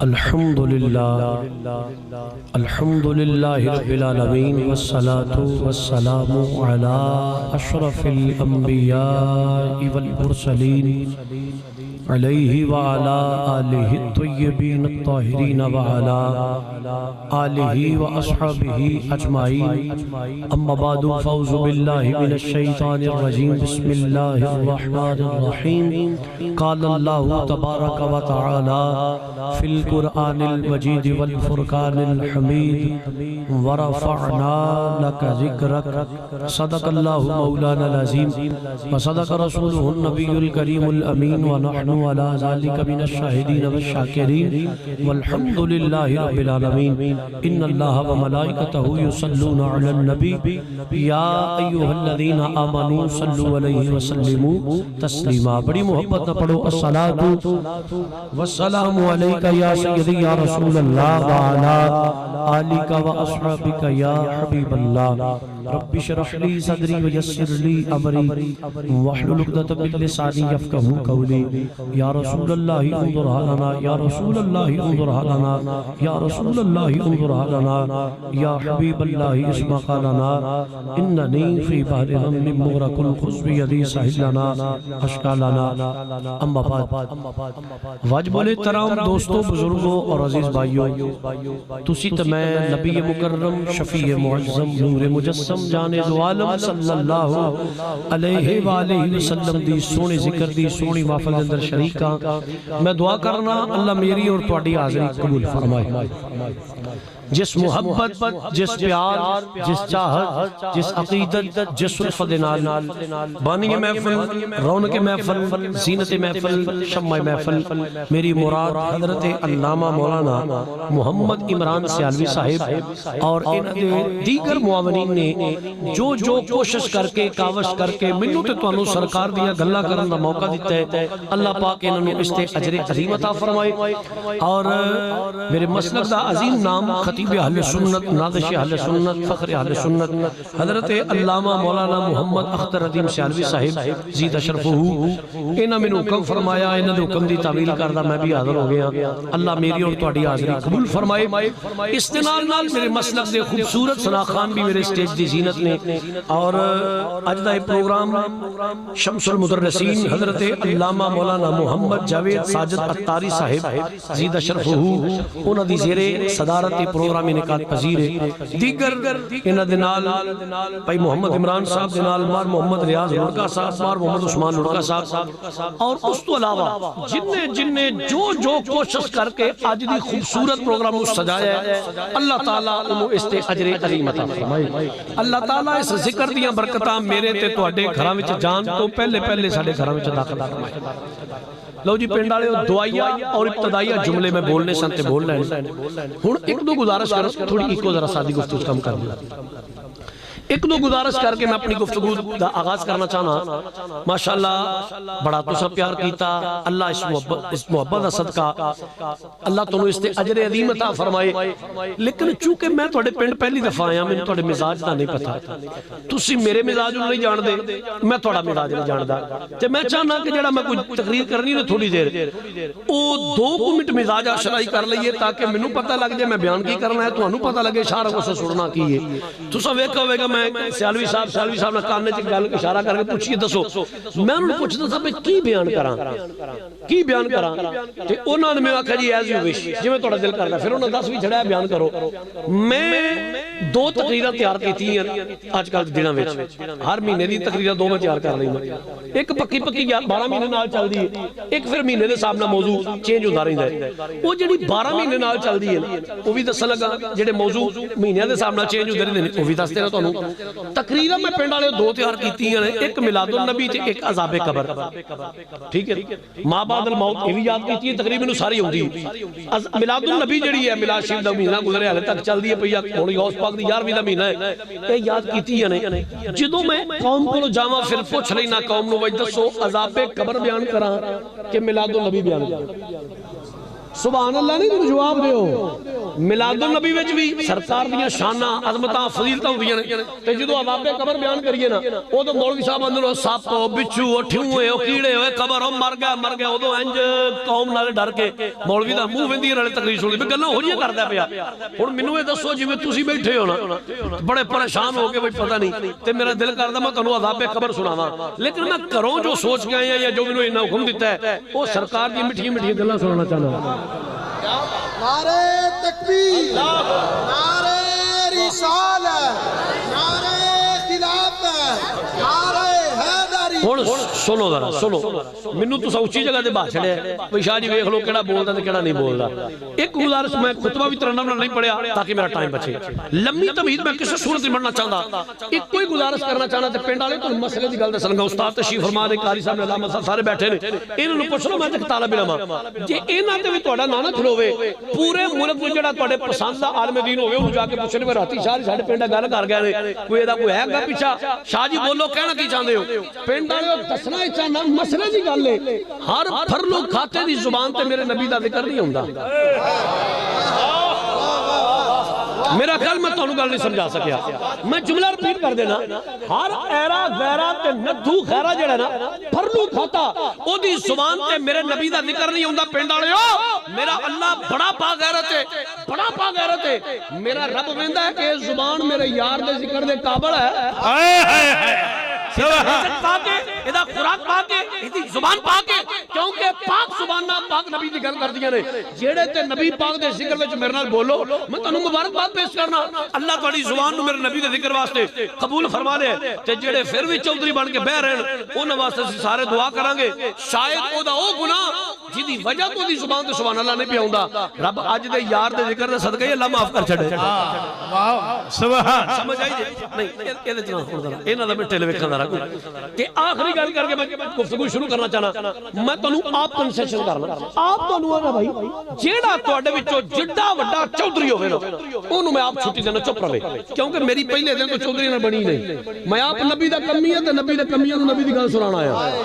الحمد للہ رب العالمین والصلاة والسلام علی اشرف الانبیاء والمرسلین علیہ وعلا آلہ الطیبین الطاہرین وعلا آلہ واصحابہ اجمعین اما بعد فاعوذ باللہ من الشیطان الرجیم بسم اللہ الرحمن الرحیم قال اللہ تبارک و تعالی فی القرآن المجید والفرقان الحمید ورفعنا لک ذکرک صدق اللہ مولانا العظیم وصدق رسولہ النبی الکریم الامین ونحن وعلى ذلك من الشاهدين والشاكرين والحمد لله رب العالمين ان الله وملائكته يصلون على النبي يا ايها الذين امنوا صلوا عليه وسلموا تسليما بڑی محبت نہ پڑھو الصلاۃ والسلام علیک یا سیدی یا رسول اللہ وعلى آلک واصحابک یا حبیب اللہ رب اشرح لي صدری ويسر لي امری واحلل عقدۃ من لسانی یفقهوا قولی یا رسول اللہ انظر حالنا یا رسول اللہ انظر حالنا یا رسول اللہ انظر حالنا یا حبیب اللہ اسمع قالنا اننی فی بحر غم مغرق خذ بیدی ساحلنا اشکالنا اما بعد واجب الاحترام دوستو بزرگوں اور عزیز بھائیوں تسی تے میں نبی مکرم شفیع معظم نور مجسم جان دو عالم صلی اللہ علیہ وآلہ وسلم دی سونے ذکر دی سونی محفل اندر شریکاں میں دعا کرنا اللہ میری اور تواڈی حاضری قبول فرمائے جس محبت جس پیار جس چاہت جس عقیدت جس الفت نال بانی محفل رونق محفل زینت محفل شمع محفل میری مراد حضرت علامہ مولانا محمد عمران سیالوی صاحب اور ان دیگر معاونین نے جو کوشش کر کے کاوش کر کے منو تے تانوں سرکار دیا گلا کرن دا موقع دیتا ہے اللہ پاک انہوں اس تے اجر عظیم عطا فرمائے اور میرے مسلک دا عظیم نام خطیب اہل سنت نادش اہل سنت فخر اہل سنت حضرت علامہ مولانا محمد اختر عظیم سیالوی صاحب زید اشرفہ انہاں میں حکم فرمایا انہاں دے حکم دی تعمیل کردا میں بھی حاضر ہو گیا اللہ میری اور تواڈی حاضری قبول فرمائے اس دے نال میرے مسلک دے خوبصورت ثنا خان بھی میرے سٹیج دی زینت نے اور اج دا پروگرام شمس المدرسین حضرت علامہ مولانا محمد جاوید ساجد اتاری صاحب زید اشرفہ انہاں دی زیر صدارت پروگرام انعقاد پذیر ہے دیگر انہاں دے نال بھائی محمد عمران صاحب دے نال مار محمد ریاض لڑکا صاحب مار محمد عثمان لڑکا صاحب اور اس تو علاوہ جن نے جو کوشش کر کے آج دی خوبصورت پروگرام کو سجایا ہے اللہ تعالیٰ انہوں اس تے اجر عظیم عطا فرمائے اللہ تعالیٰ اس ذکر دیاں برکتاں میرے تے تواڈے گھراں وچ جان تو پہلے ساڈے گھراں وچ داخل فرمائے لو جی پنڈ والے دعائیہ اور ابتدائیہ جملے میں بولنے سنتے بول رہے ہیں ہن ایک دو گزارش کر تھوڑی ایک ذرا سادی گفتگو کم کر دیں ایک دو گزارش کر کے میں اپنی گفتگو دا آغاز کرنا چاہنا ماشاءاللہ بڑا تو سب پیار کیتا اللہ اس محبت دا صدقہ اللہ تنو اس تے اجر عظیم عطا فرمائے لیکن چونکہ میں تواڈے پنڈ پہلی دفعہ آیا میں تواڈے مزاج دا نہیں پتا تسی میرے مزاج نوں نہیں جان دے میں تواڈا مزاج نہیں جاندا تے میں چاہنا کہ جڑا میں کوئی تقریر کرنی ہے تھوڑی دیر او 2 منٹ مزاج اشرائی کر لئیے تاکہ مینوں پتہ لگ جائے میں بیان کی کرنا ہے تانوں پتہ لگے اشارہ کو سے سننا کی ہے تساں ویکھا ہوے گا میں سیالوی صاحب نے کاننے چ گل اشارہ کر کے پوچھیے دسو میں انہوں نے پوچھتا تھا کی بیان کراں تے انہوں نے میں آکھا جی ایز یو وش جی میں تھوڑا دل کردا پھر انہوں نے 10 بھی چھڑایا بیان کرو میں 2 تقریراں تیار کیتی ہیں آج کل دنوں وچ ہر مہینے دی تقریراں 2 میں تیار کر لئی میں ایک پکی 12 مہینے نال چلدی ہے ایک پھر مہینے دے حساب نال موضوع چینج ہوندا رہندا ہے او جڑی 12 مہینے نال چلدی ہے او بھی دسن لگا جڑے موضوع مہینے دے حساب نال چینج ہوندے رہندے نے او بھی دس دینا تانوں تقریرہ میں پنڈ والے 2 تیار کیتی ہیں ایک میلاد النبی تے ایک عذاب قبر ٹھیک ہے ماں بعد الموت یہ بھی یاد کیتی ہے تقریباً ساری ہوندی میلاد النبی جڑی ہے میلاد شریف دا مہینہ گزرے حالے تک چل دی ہے پئی ہن غوث پاک دی 11ویں دا مہینہ ہے اے یاد کیتی ہے جدوں میں قوم کو جاواں پھر پوچھ لینا قوم نو وج دسو عذاب قبر بیان کراں کہ میلاد النبی بیان کراں سبحان اللہ نہیں تو جواب دیو میلاد النبی وچ بھی سرکار دیاں شاناں عظمتاں فضیلتاں ہوندیاں نے تے جدوں عذاب قبر بیان کریے نا اودوں مولوی صاحب اندر سپ بچھو ٹھیوے کیڑے ہوئے قبر مر گیا اودوں انج قوم نال ڈر کے مولوی دا منہ ویندی نال تقریر سنی تے گلاں ہو جیاں کردا پیا ہن مینوں اے دسو جویں تسی بیٹھے ہو نا بڑے پریشان ہو کے بھئی پتہ نہیں تے میرا دل کردا میں تانوں عذاب قبر سناواں لیکن میں گھروں جو سوچ کے آیا یا جو مینوں انہاں حکم دتا ہے وہ سرکار دی میٹھی میٹھی گلاں سنانا چاہنا نعرہ تکبیر نعرہ رسالت نعرہ خلافت نعرہ حیدری ہن سنو ذرا سنو مینوں تساں اونچی جگہ تے باہر چھڑیا بھئی شاہ جی ویکھ لو کیڑا بولدا تے کیڑا نہیں بولدا ایک گزارش میں خطبہ بھی ترنم نال نہیں پڑھیا تاکہ میرا ٹائم بچے لمبی تمہید میں کسی صورت نہیں بننا چاہتا ایک کوئی گزارش کرنا چاہنا تے پنڈ والے تو مسئلے دی گل دسن گا استاد تشریف فرما دے قاری صاحب نے علامہ صاحب سارے بیٹھے نے انہاں نوں پوچھ لو میں تے طالب علم ہاں جے انہاں تے وی تہاڈا نا نہ کھلوے پورے ملک وچ جڑا تہاڈے پسند دا عالم دین ہوے اونوں جا کے پوچھنے میں راتی شاہ ساڈے پنڈ گل کر گئے نے کوئی ادا کوئی ہے گا پیچھا شاہ جی بولو کہنا کی چاہندے ہو پنڈ والے دسنا ہی چاہنا مسئلے دی گل ہے ہر پھرلو کھاتے دی زبان تے میرے نبی دا ذکر نہیں ہوندا میرا خیال میں تانوں گل نہیں سمجھا سکیا میں جملہ ریپیٹ کر دینا ہر ایرا غیرہ تے ندھو خیرہ جڑا نا پھرلو کھاتا او دی زبان تے میرے نبی دا ذکر نہیں ہوندا پنڈ والےو میرا اللہ بڑا پاک غیرت ہے بڑا پاک غیرت ہے میرا رب ویندا ہے کہ زبان میرے یار دے ذکر دے قابل ہے ہائے ہائے ہائے ادا خوراک پاک ہے ادی زبان پاک ہے کیونکہ پاک زبان نہ پاک نبی دی گل کردیاں نے جیڑے تے نبی پاک دے ذکر وچ میرے نال بولو میں تانوں مبارکباد پیش کرنا اللہ تہاڈی زبان نو میرے نبی دے ذکر واسطے قبول فرما لے تے جیڑے پھر وی چودھری بن کے بہ رہے ہیں انہاں واسطے اسی سارے دعا کران گے شاید او دا او گناہ جدی وجہ تو دی زبان تے سبحان اللہ نہیں پیا ہوندا رب اج دے یار دے ذکر دے صدقے اللہ معاف کر چھڑے واہ سبحان سمجھ آئی نہیں اے تے نہ ہون ذرا انہاں دا مٹھے ویکھن دا کہ آخری گل کر کے میں گفتگو شروع کرنا چاہنا میں تانوں آپ کنسیشن کرنا آپ تانوں نا بھائی جیڑا تواڈے وچوں جڈا وڈا چودھری ہوے نا اونوں میں آپ چھٹی دینا چپ رہے کیونکہ میری پہلے دن تو چودھری نہ بنی نہیں میں آپ نبی دا کمی ہے تے نبی دے کمیاں نوں نبی دی گل سنانا آیا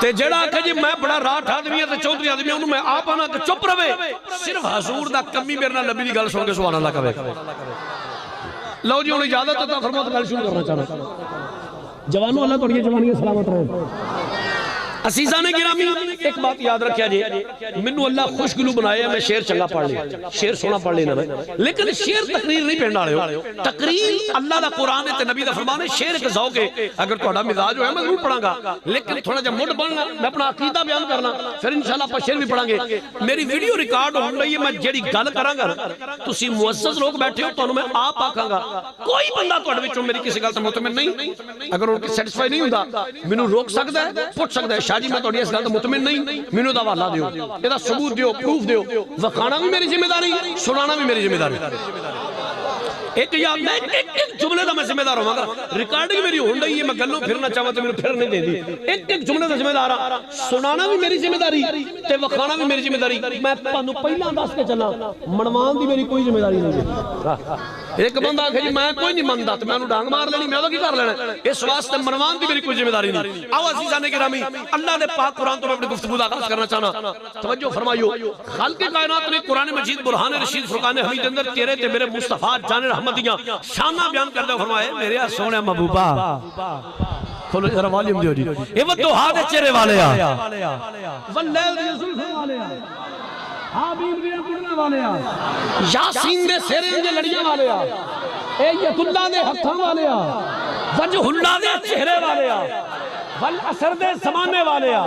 تے جیڑا کہ جی میں بڑا راٹھ آدمی ہے تے چودھری آدمی اونوں میں آپ آنا کہ چپ رہے صرف حضور دا کمی میرے نال نبی دی گل سن کے سبحان اللہ کہے لو جی ہن اجازت عطا فرماؤ تے گل شروع کرنا چاہنا جوانوں اللہ توڑیے جوانیاں سلامت رہے عزیزان گرامی ایک بات یاد رکھیا جی منو اللہ خوشگلو بنایا میں شعر چنگا پڑھ لیا شعر سونا پڑھ لینا میں لیکن شعر تقریر نہیں پڑھنا رہے ہو تقریر اللہ دا قرآن ہے تے نبی دا فرمان ہے شعر ایک ذوق ہے اگر تہاڈا مزاج ہوئے میں ضرور پڑھاں گا لیکن تھوڑا جا مڈ بننا میں اپنا عقیدہ بیان کرنا پھر انشاءاللہ آپ شعر بھی پڑھاں گے میری ویڈیو ریکارڈ ہون رہی ہے میں جیڑی گل کراں گا تسی معزز لوگ بیٹھے ہو تانوں میں آپ آکھاں گا کوئی بندہ تہاڈے وچوں میری کسی گل تے مطمئن نہیں اگر ان کی سیٹسفائی نہیں ہوندا مینوں روک سکدا ہے پوچھ سکدا ہے شاہ جی میں تہاڈی اس گل تے مطمئن نہیں مینوں دا حوالہ دیو ادا ثبوت دیو پروف دیو وکھانا بھی میری ذمہ داری سنانا بھی میری ذمہ داری ایک یاد میں ایک جملے دا میں ذمہ دار ہوں گا ریکارڈنگ میری ہون رہی ہے میں گلوں پھرنا چاہواں تے میرے پھر نہیں دیندی ایک جملے دا ذمہ دار ہاں سنانا بھی میری ذمہ داری تے وکھانا بھی میری ذمہ داری میں تانوں پہلا دس کے چلا منوان دی میری کوئی ذمہ داری نہیں ایک بندہ کہ میں کوئی نہیں مندا تے میں انہوں ڈانگ مار لینی میں او کی کر لینا اس واسطے منوان دی میری کوئی ذمہ داری نہیں آو عزیزان گرامی اللہ نے پاک قرآن تو میں اپنی گفتگو کا آغاز کرنا چاہنا توجہ فرمائیو خالق کائنات نے قرآن مجید برہان رشید فرقان حمید اندر تیرے تے میرے مصطفیٰ جان رحمتیاں شانہ بیان کردے فرمائے میرے سونے محبوبہ کھولو ذرا والیوم دیو جی اے وہ دوہا دے چہرے والے آ واللیل دی زلفے والے آ حبیب دے پڑھنے والے آ یاسین دے سیرے دے لڑیاں والے آ اے یت اللہ دے ہتھاں والے آ وجہ اللہ دے چہرے والے آ والعصر دے زمانے والے آ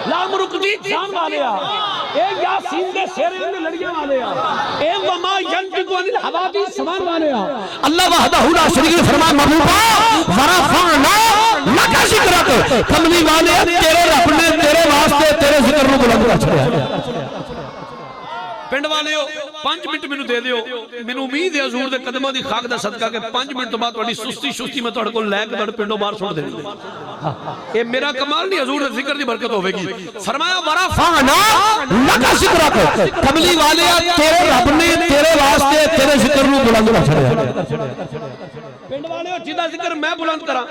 لام رکدی جان والے آ اے یاسین دے سیرے دے لڑیاں والے آ اے وما ینطق عن الہوا سمان والے آ اللہ وحدہ لا شریک فرمائے محبوبہ ورفعنا لک ذکرک کملی والے تیرے رب نے تیرے واسطے تیرے ذکر نو بلند کر چھڑیا پنڈ والے ہو 5 منٹ مینوں دے دیو مینوں امید ہے حضور دے قدماں دی خاک دا صدقہ کہ 5 منٹ تو بعد تہاڈی سستی میں تہاڈے کول لے کے تہاڈے پنڈوں باہر چھوڑ دینی اے میرا کمال نہیں حضور دے ذکر دی برکت ہوے گی فرمایا ورفعنا لک ذکرک کملی والے تیرے رب نے تیرے واسطے تیرے ذکر نو بلند کر چھڑیا پنڈ والے ہو جدا ذکر میں بلند کراں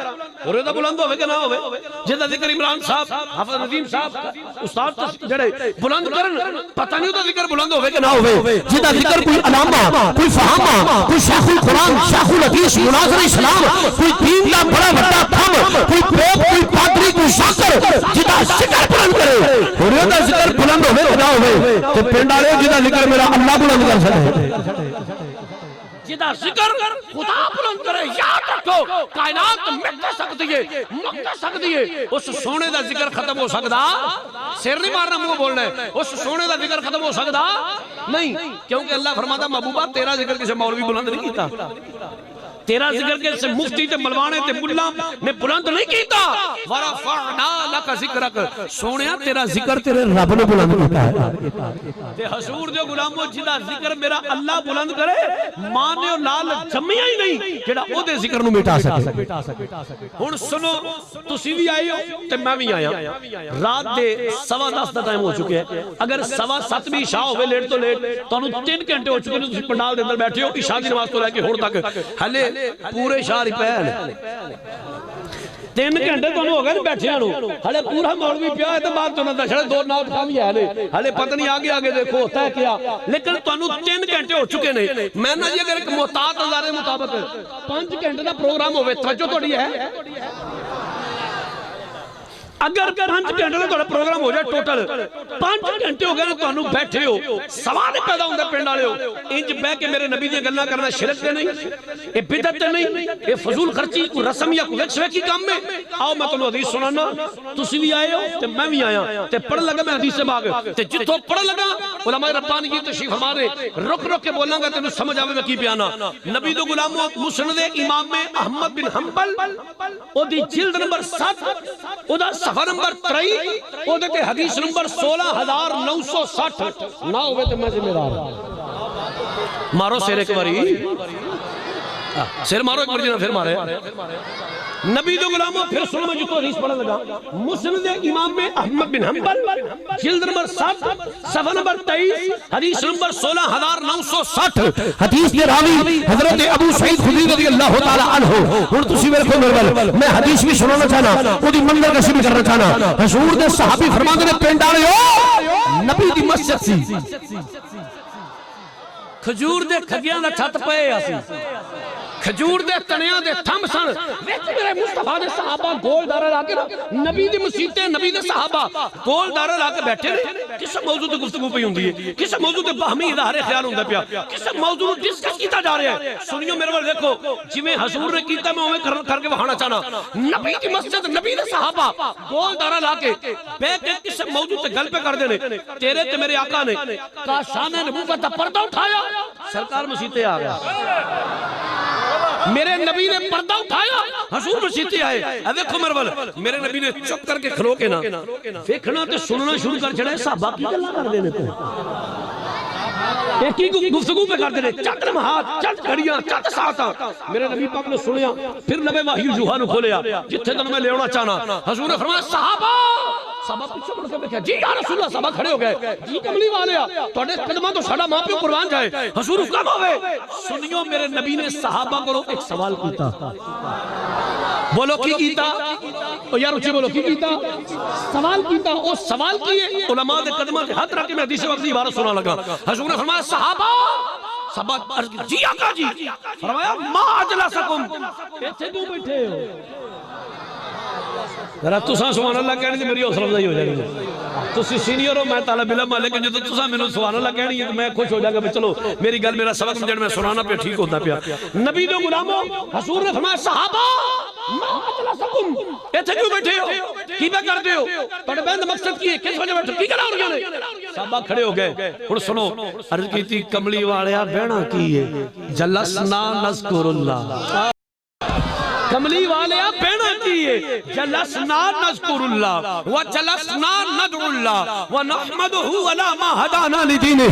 اور دا بلند ہوے کہ نہ ہوے جدا ذکر عمران صاحب حافظ نظیم صاحب استاد جڑے بلند کرن پتہ نہیں دا ذکر بلند ہوے کہ نہ ہوئے جدا ذکر کوئی علامہ کوئی فہامہ کوئی شیخ القرآن شیخ الحدیث مناظر اسلام کوئی دین کا بڑا بڑا تھم کوئی پوپ کوئی پادری کوئی شاکر جدا ذکر بلند کرے اور یہ ذکر بلند ہوئے کہ نہ ہوئے تو پنڈ والے جدا ذکر میرا اللہ بلند کر سکے جدا ذکر خدا بلند کرے یاد رکھو کائنات مٹ سکتی ہے اس سونے دا ذکر ختم ہو سکتا سر نہیں مارنا منہ بولنا ہے اس سونے دا ذکر ختم ہو سکتا نہیں کیونکہ اللہ فرماتا محبوبہ تیرا ذکر کسی مولوی بلند نہیں کیتا تیرا ذکر کسی مفتی تے ملوانے تے ملا نے بلند نہیں کیتا ورفعنا لک ذکرک سونیا تیرا ذکر تیرے رب نے بلند کیتا ہے تے حضور دے غلامو جدا ذکر میرا اللہ بلند کرے ماں نے لال جمیا ہی نہیں جڑا او دے ذکر نو مٹا سکے ہن سنو تسی بھی آئے ہو تے میں بھی آیا رات دے 10:15 دا ٹائم ہو چکے ہے اگر 7:15 بھی عشاء ہوے لیٹ تو لیٹ تانوں 3 گھنٹے ہو چکے نے تسی پنڈال دے اندر بیٹھے ہو عشاء دی نماز تو لے کے ہن تک ہلے پورے شہر پہن 3 گھنٹے تو ہو گئے بیٹھے ہوں ہلے پورا مولوی پیا ہے تو بات تو نہ چھڑے 2 نال کھاوی ہے ہلے پتہ نہیں آگے آگے دیکھو ہوتا ہے کیا لیکن تانوں 3 گھنٹے ہو چکے نے میں نہ جی اگر ایک محتاط نظارے مطابق 5 گھنٹے دا پروگرام ہوئے توجہ تھوڑی ہے اگر 5 گھنٹے کا تھوڑا پروگرام ہو جائے ٹوٹل 5 گھنٹے ہو گئے نا تانوں بیٹھے ہو سوال پیدا ہوندا پنڈ والے ہو انج بہ کے میرے نبی دی گلاں کرنا شرک تے نہیں اے بدعت تے نہیں اے فضول خرچی کو رسم یا کو ویکھے کی کام میں آؤ میں تانوں حدیث سنانا تسی بھی آئے ہو تے میں بھی آیا تے پڑھ لگا میں حدیث سے باغ تے جتھوں پڑھ لگا علماء ربانی کی تشریف ہمارے رک رک کے بولاں گا تینوں سمجھ آوے میں کی بیانا نبی دے غلاموں مسند امام احمد بن حنبل او دی جلد نمبر 7 او دا صفحہ نمبر 23 او دے حدیث نمبر 16960 نہ ہوئے تو میں ذمہ دار مارو سیر ایک باری سیر مارو ایک باری جنہ پھر مارے نبی دو غلاموں پھر سنو میں جتو حدیث پڑھا لگا مسند امام احمد بن حنبل جلد نمبر 7 صفحہ نمبر 23 حدیث نمبر 16960 حدیث کے راوی حضرت ابو سعید خدری رضی اللہ تعالی عنہ اور تسی میرے کو مرول میں حدیث بھی سنانا چاہنا وہ دی منظر کسی بھی کرنا چاہنا حضور دے صحابی فرماندے نے پنڈ والے ہو نبی دی مسجد سی کھجور دے کھگیاں دا چھت پئے اسی کھجور دے تنیاں دے تھم سن وچ میرے مصطفیٰ دے صحابہ گول دارا لا کے نبی دی مسیتیں نبی دے صحابہ گول دارا لا کے بیٹھے کس موضوع تے گفتگو پئی ہوندی ہے کس موضوع تے باہمی اظہار خیال ہوندا پیا کس موضوع نو ڈسکس کیتا جا رہا ہے سنیو میرے ول دیکھو جویں حضور نے کیتا میں اوویں کر کے وہانا چاہنا نبی دی مسجد نبی دے صحابہ گول دارا لا کے بیٹھ کے کس موضوع تے گل پہ کر دے نے تیرے تے میرے آقا نے کا شان نبوت دا پردہ اٹھایا سرکار مسیتے آ گیا میرے نبی نے پردہ اٹھایا حضور مسیتے آئے دیکھو میرے نبی نے چپ کر کے کھلو کے نا دیکھنا تے سننا شروع کر چھڑے صحابہ کی گلاں کر دینے تے ایک ہی گفتگو پہ کر دینے چند لمحات چند گھڑیاں چند ساعتاں میرے نبی پاک نے سنیا پھر لبے وحی جوہا نو کھولیا جتھے تن میں لے ہونا چاہنا حضور نے فرمایا صحابہ پیچھے مڑ کے دیکھا جی یا رسول اللہ صحابہ کھڑے ہو گئے جی کملی والے تواڈے قدماں تو ساڈا ماں پیو قربان جائے حضور حکم ہوئے سنیو میرے نبی نے صحابہ کو ایک سوال کیتا بولو کی کیتا او یار اچھی بولو کی کیتا سوال کیتا او سوال کیے علماء دے قدماں تے ہاتھ رکھ کے میں حدیث وقت عبارت سنا لگا حضور نے فرمایا صحابہ جی آقا جی فرمایا ما اجلسکم ایتھے کیوں بیٹھے ہو ذرا تساں سبحان اللہ کہنی تے میری حوصلہ افزائی ہو جائے گی تسی سینئر ہو میں طالب علم لیکن جدوں تساں مینوں سبحان اللہ کہنی ہے تو میں خوش ہو جاگا کہ چلو میری گل میرا سبق جڑ میں سنانا پہ ٹھیک ہوتا پیا نبی دے غلاموں حضور نے فرمایا صحابہ ما اجلسکم ایتھے کیوں بیٹھے ہو کی بات کرتے ہو تواڈے بہن مقصد کی ہے کس وجہ بیٹھے کی گلاں ہو رہی نے صحابہ کھڑے ہو گئے ہن سنو عرض کیتی کملی والیا بہنا کی ہے جلسنا نذکر اللہ کملی والے بہنا کیے جلسنا نذکر اللہ وجلسنا ندعو اللہ ونحمده على ما هدانا لدینہ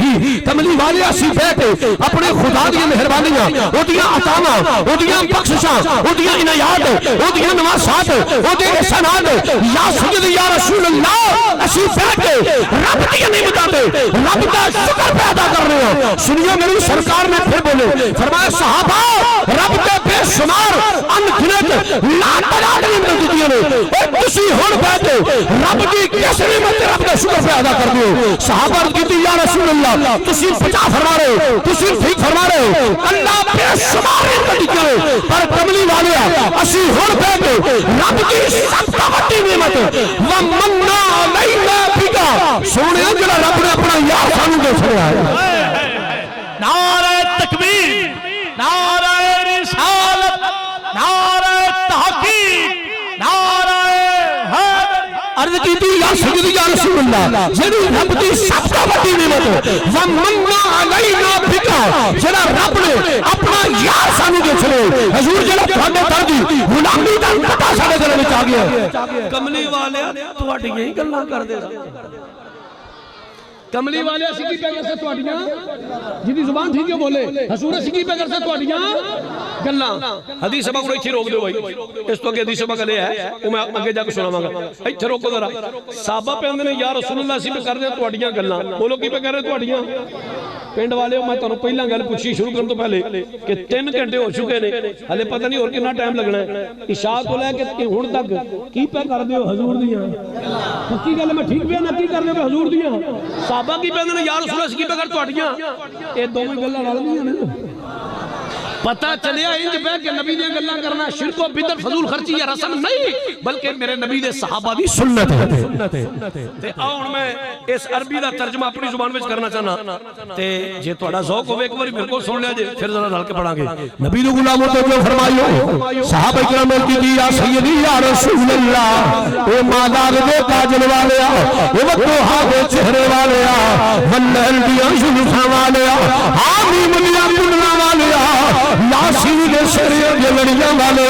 کملی والے اسی بیٹھے اپنے خدا دی مہربانیاں اودیاں عطاواں اودیاں بخششاں اودیاں عنایات اودیاں نوازات اودے احسانات یا سید یا رسول اللہ اسی بیٹھے رب دی نعمتاں تے رب دا شکر پیدا کر رہے ہیں سنیو میری سرکار نے پھر بولے فرمایا صحابہ رب دے بے شمار ان لا نعمتیں دیتیاں نے تسی ہن بیٹھ کے رب دی کس نعمت رب دا شکر پہ ادا کر دیو صحابہ نے کہتے یا رسول اللہ تسی بچا فرما رہے ہو تسی ٹھیک فرما رہے ہو اللہ بے شمار نعمتیں دیتیاں نے پر کملی والے اسی ہن بیٹھ کے رب دی سب تو بڑی نعمت ومنا علینا بکا سونے جڑا رب نے اپنا یار سانو دے چھڑیا ہے نعرہ تکبیر نعرہ رسالت نعرہ تحقیق نعرہ عرض کیتی یا سیدی یا رسول اللہ جڑی رب دی سب تو بڑی نعمت ومنا علینا بکا جڑا رب نے اپنا یار سانو دے چھڑے حضور جڑا تھاڈے در دی غلامی دا پتہ ساڈے دل وچ آ گیا کملی والے تہاڈیاں ہی گلاں کردے کملی والے اسی کی پہ کر سے تہاڈیاں جدی زبان ٹھیک ہے بولے حضور اسی کی پہ کر سے تہاڈیاں گلاں حدیث سبق کو ایتھے روک دیو بھائی اس تو اگے حدیث سبق لے ہے او میں اگے جا کے سناواں گا ایتھے روکو ذرا صحابہ پہ اندے نے یا رسول اللہ اسی پہ کر دے تہاڈیاں گلاں بولو کی پہ کر رہے تہاڈیاں پنڈ والے میں تانوں پہلا گل پوچھی شروع کرن تو پہلے کہ 3 گھنٹے ہو چکے نے ہلے پتہ نہیں اور کتنا ٹائم لگنا ہے عشاء تو لے کے ہن تک کی پہ کر دیو حضور دیاں پکی گل میں ٹھیک پہ نہ کی کر دیو حضور دیاں صحابہ کی پہ نے یا رسول اللہ کی پہ کر تہاڈیاں اے دوویں گلاں رل گئیاں نے پتہ چلیا انج پہ کہ نبی دی گلاں کرنا شرک و بدعت فضول خرچی یا رسم نہیں بلکہ میرے نبی دے صحابہ دی سنت ہے تے آن میں اس عربی دا ترجمہ اپنی زبان وچ کرنا چاہنا تے جے تہاڈا ذوق ہوے ایک بار میرے کو سن لیا جے پھر ذرا رل کے پڑھاں گے نبی دے غلاموں تو جو فرمائیو صحابہ کرام نے کہی یا سیدی یا رسول اللہ اے مادار دے کاجل والے اے وقتوہا دے چہرے والے والنہل دیاں شلفاں والے حامیم دیاں کننا والے یاسین دے شریعت دے لڑیاں والے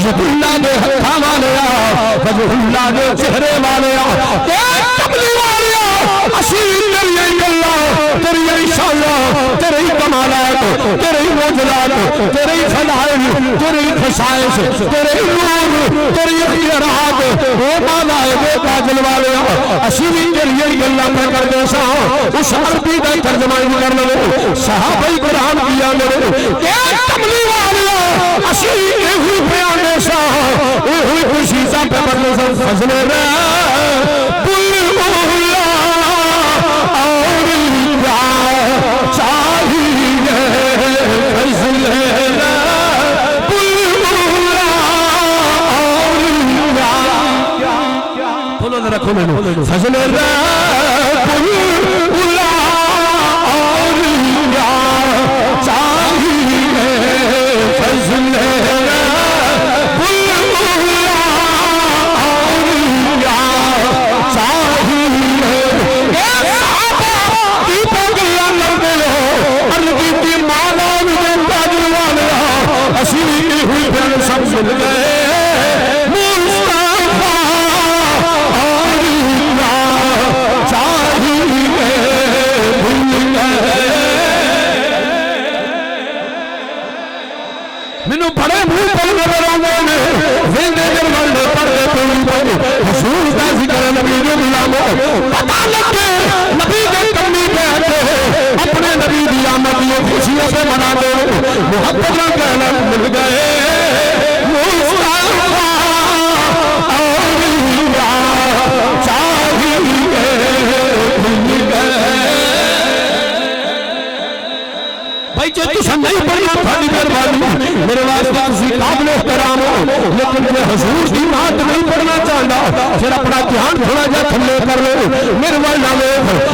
ید اللہ دے ہتھاں والے وجہ اللہ دے چہرے والے اے کملی والے اسیر تیری اللہ تیری انشاءاللہ تیری کمالات تیری معجزات تیری فضائل تیری خصائص تیری نور تیری اختیارات اے مالائے دے کاجل والے اسیر تیری اللہ میں کر دے سا اس عربی دا ترجمہ کر لو صحابہ کرام کیا میرے اے کملی والے اسیر ہوئی بیانے سا اے ہوئی خوشی سا پہ بدلے سا فضل رہا رکھو میں فضل رب اولا اولیاء چاہیے فضل رب اولا اولیاء چاہیے اے صحابہ کی پگلیاں لڑتے ہو عربی کی مالا میں تاجر والے اسیری ہوئی پھر سب مل گئے مینوں بڑے منہ پر نظر آندے زندے دل والے پردے کوئی پڑے حضور دا ذکر نبی دے غلاموں پتہ لگے نبی دے کمی پہ آتے اپنے نبی دی آمد یہ خوشیوں سے منا دے محبت نہ کہنا مل گئے مصطفیٰ اولیاء چاہیے مل گئے بھائی جو تسا نہیں پڑھنا تھوڑی مہربانی میرے واسطے تسی قابل احترام ہو لیکن جو حضور کی بات نہیں پڑھنا چاہتا پھر اپنا دھیان تھوڑا جا تھلے کر لو میرے والا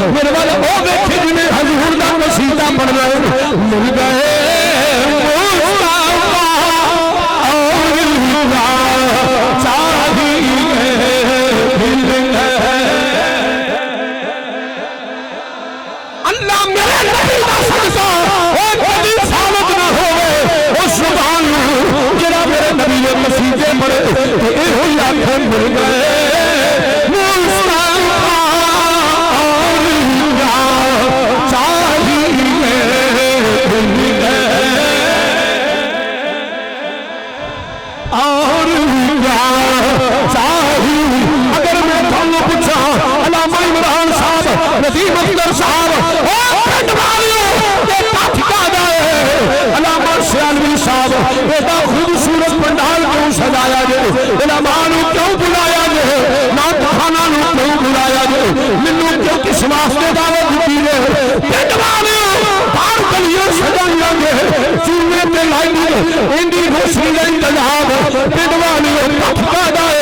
میرے والا وہ دیکھے جنہیں حضور دا قصیدہ پڑھنا ہے مل گئے اللہ میرے نبی دا صدقہ اور کبھی سالت نہ ہوئے اس زبان جرا میرے نبی مسیحے پڑے اے ہوئی آنکھیں مل گئے مصطفیٰ اولیاء چاہیے مل گئے اولیاء چاہیے اگر میں تھانوں پوچھا علامہ عمران صاحب ندیم اختر صاحب علامہ سیالوی صاحب ایڈا خوبصورت پنڈال کو سجایا جائے علامہ اندی روشنی کا انتظام پنڈ والی پٹھا دائے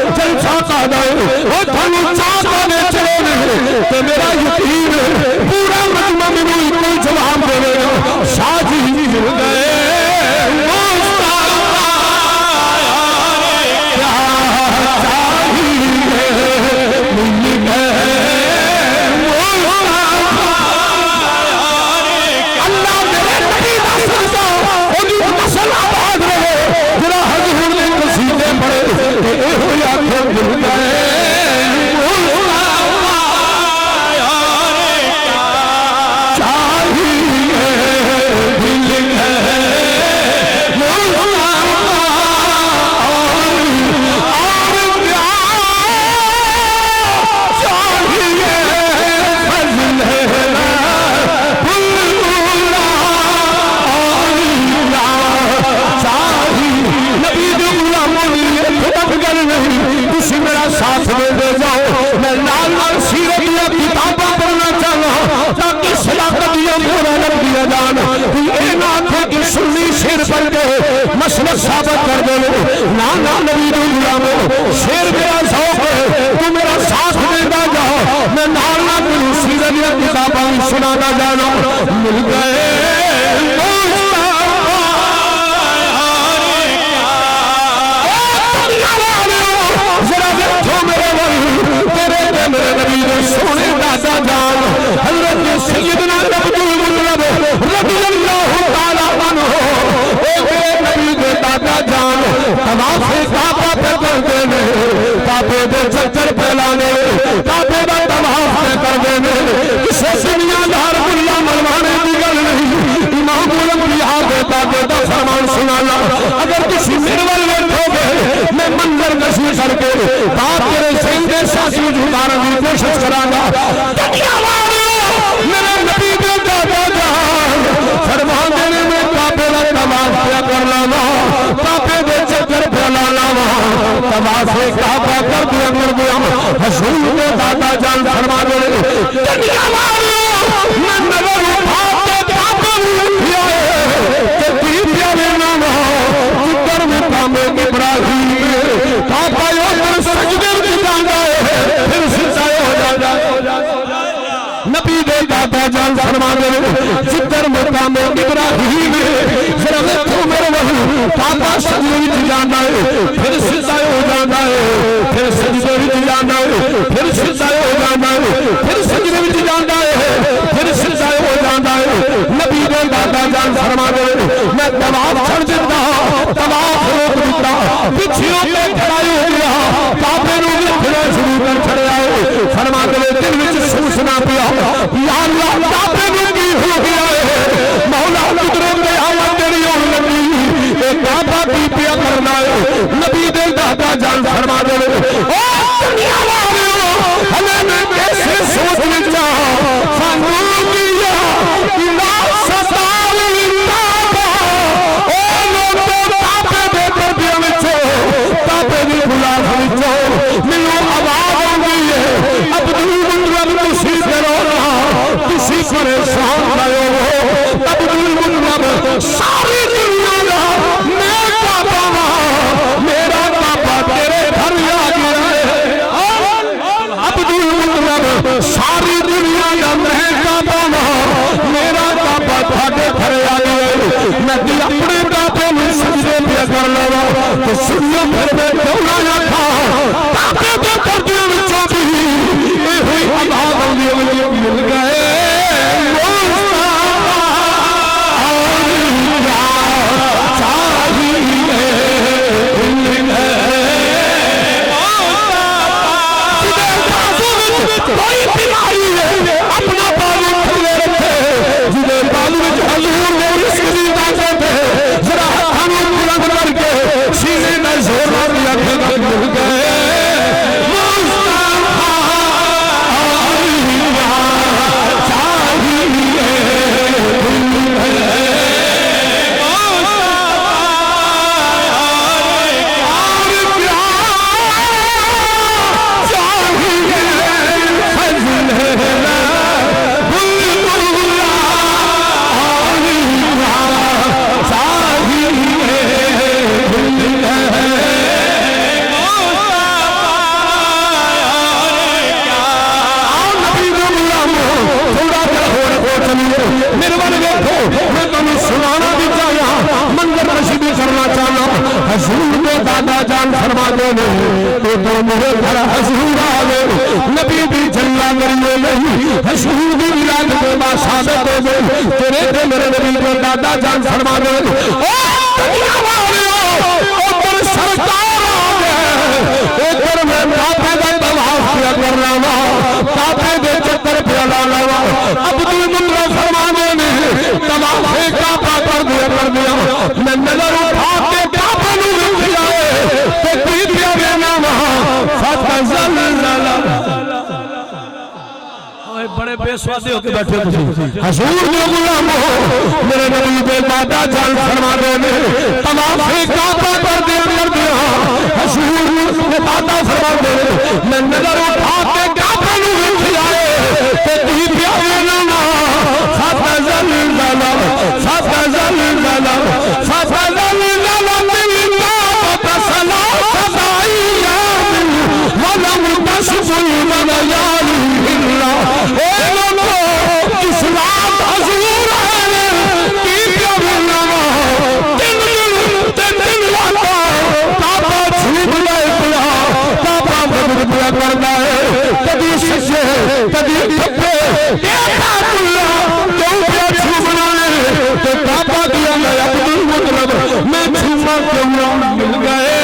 جلسہ کا دائے وہ تھنو چاہتا نے چلے نے تو میرا یقین پورا مجمع میں کوئی جواب دے گا شاہ جی مل گئے مسلک ثابت کر دے نانا نبی غلامو شیر میرا ذوق ہے تو میرا ساتھ دیتا جاؤ میں نانا تیرو سیرت کتاباں سنانا جانا مل گئے ذرا بیٹھو میرے بھائی تیرے میرے نبی سونے دادا جان حضرت سیدنا عبدالمطلب رضی اللہ تعالیٰ عنہ دادا جان طواف کعبہ پہ کر دینے کعبے دے چکر پھیلانے کعبے دا طواف پہ کر دینے کسے دنیا دار اللہ ملوانے کی گل نہیں امام الانبیاء دے دادے دا فرمان سنانا اگر کسی مرول بیٹھو گے میں منظر کشی کر کے باپ تیرے سیدے ساتھی جھکارنے کی کوشش کرانا دنیا والیوں میرے نبی دے دادا جان فرمان دینے میں کعبے دا طواف پہ کر لانا کعبے دے چکر پھیلانا طواف کعبہ کر دیا حضور نے دادا جان فرما دے دنیا والیوں میں نظر اٹھاتے کعبے میں اٹھیا ہے کہ دیدیا لینا جدر مقام ابراہیم کعبہ یوکر سجدے میں جانا ہے پھر سجدے ہو جانا نبی دے دادا جان فرما دے جدر مقام ابراہیم ذرا دیکھو میرے وہی کعبہ سجدے میں جانا ہے پھر سجدے ہو جانا ہے پھر سجدے میں جانا ہے پھر سجدے ہو جانا ہے پھر سجدے میں جانا ہے پھر سجدے ہو جانا ہے نبی دے دادا جان فرما دے میں طواف چھڑ دیتا طواف روک دیتا پچھیوں پہ کھڑائی ہو گیا کعبے نو بھی کھڑے شروع کر کھڑے آئے فرما دے دل وچ سوچنا پیا یا اللہ کعبے نو کی ہو گیا ہے مولا قدرت دے آمد تیری ہون لگی اے کعبہ کی پیا کرنا ہے نبی دے دادا جان فرما دے او دنیا والیوں ہمیں میں کیسے سوچ لیتا خانون کیا لا ستار کعبہ او لوگوں کعبے دے دردیاں وچوں کعبے دی غلام وچوں مینوں آواز آئی ہے عبدالمطلب تسی کرونا تسی پریشان رہو عبدالمطلب ساری دنیا دا میں کعبہ میرا کعبہ تیرے گھر آ گیا ہے عبدالمطلب ساری دنیا دا میں کعبہ میرا کعبہ تھاڑے گھر آ گیا ہے میں اپنے کعبے میں سجدے پہ کر لوا تو سنیوں پھر میں دونا نہ تھا کعبے دے دردیوں وچوں بھی اے ہوئی عذاب مل گئے کوئی بیماری ہے اپنا بالو کھلے رکھے جنہیں بالو میں حضور نے رزق دی طاقت ہے ذرا ہاتھوں بلند کر کے سینے میں زور دیا کہ مل گئے فرماتے ہیں تو میرے گھر حضور آ گئے نبی بھی جھلا کریے نہیں حضور بھی ولادت میں باشادت ہو گئے تیرے تے میرے نبی کو دادا جان فرما دے او دنیا والیو اوپر سرکار آ گئے اوپر میں کعبے کا طواف کیا کر رہا ہوں کعبے دے چکر پہ لانا عبد المطلب فرمانے میں طواف کعبہ کر دیا میں نظر اٹھا کے کعبہ نو ویکھ جائے تے پیٹیا گیا وہاں فتزلزل بڑے بے سوادے ہو کے بیٹھے تھے حضور کے غلاموں میرے نبی کے دادا جان فرما دے طواف کعبہ کر دیا حضور کے دادا فرما دے میں نظر اٹھا کے کعبہ نو ویکھ جائے تے پیٹیا گیا فتزلزل فتزلزل فتزلزل ولم تسجل وليال إلا اے لوگو اس رات حضور آئے پیپیا بلنا تن لاتا کعبہ چھوٹ لائے پڑا کعبہ بدر پڑا کرنا ہے کبھی سجے کبھی کھپے دیکھا اللہ کیوں پیا چھوڑنا ہے تو کعبہ دیا میں عبد المطلب میں چھوڑا کیوں مل گئے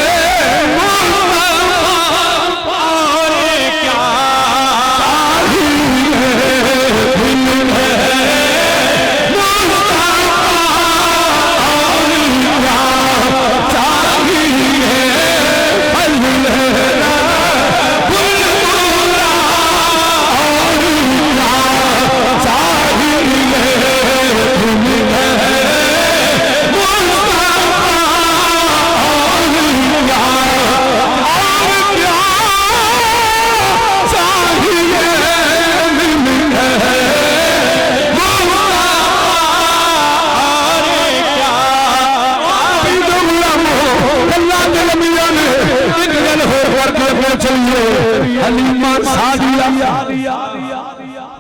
حلیمہ سعدیہ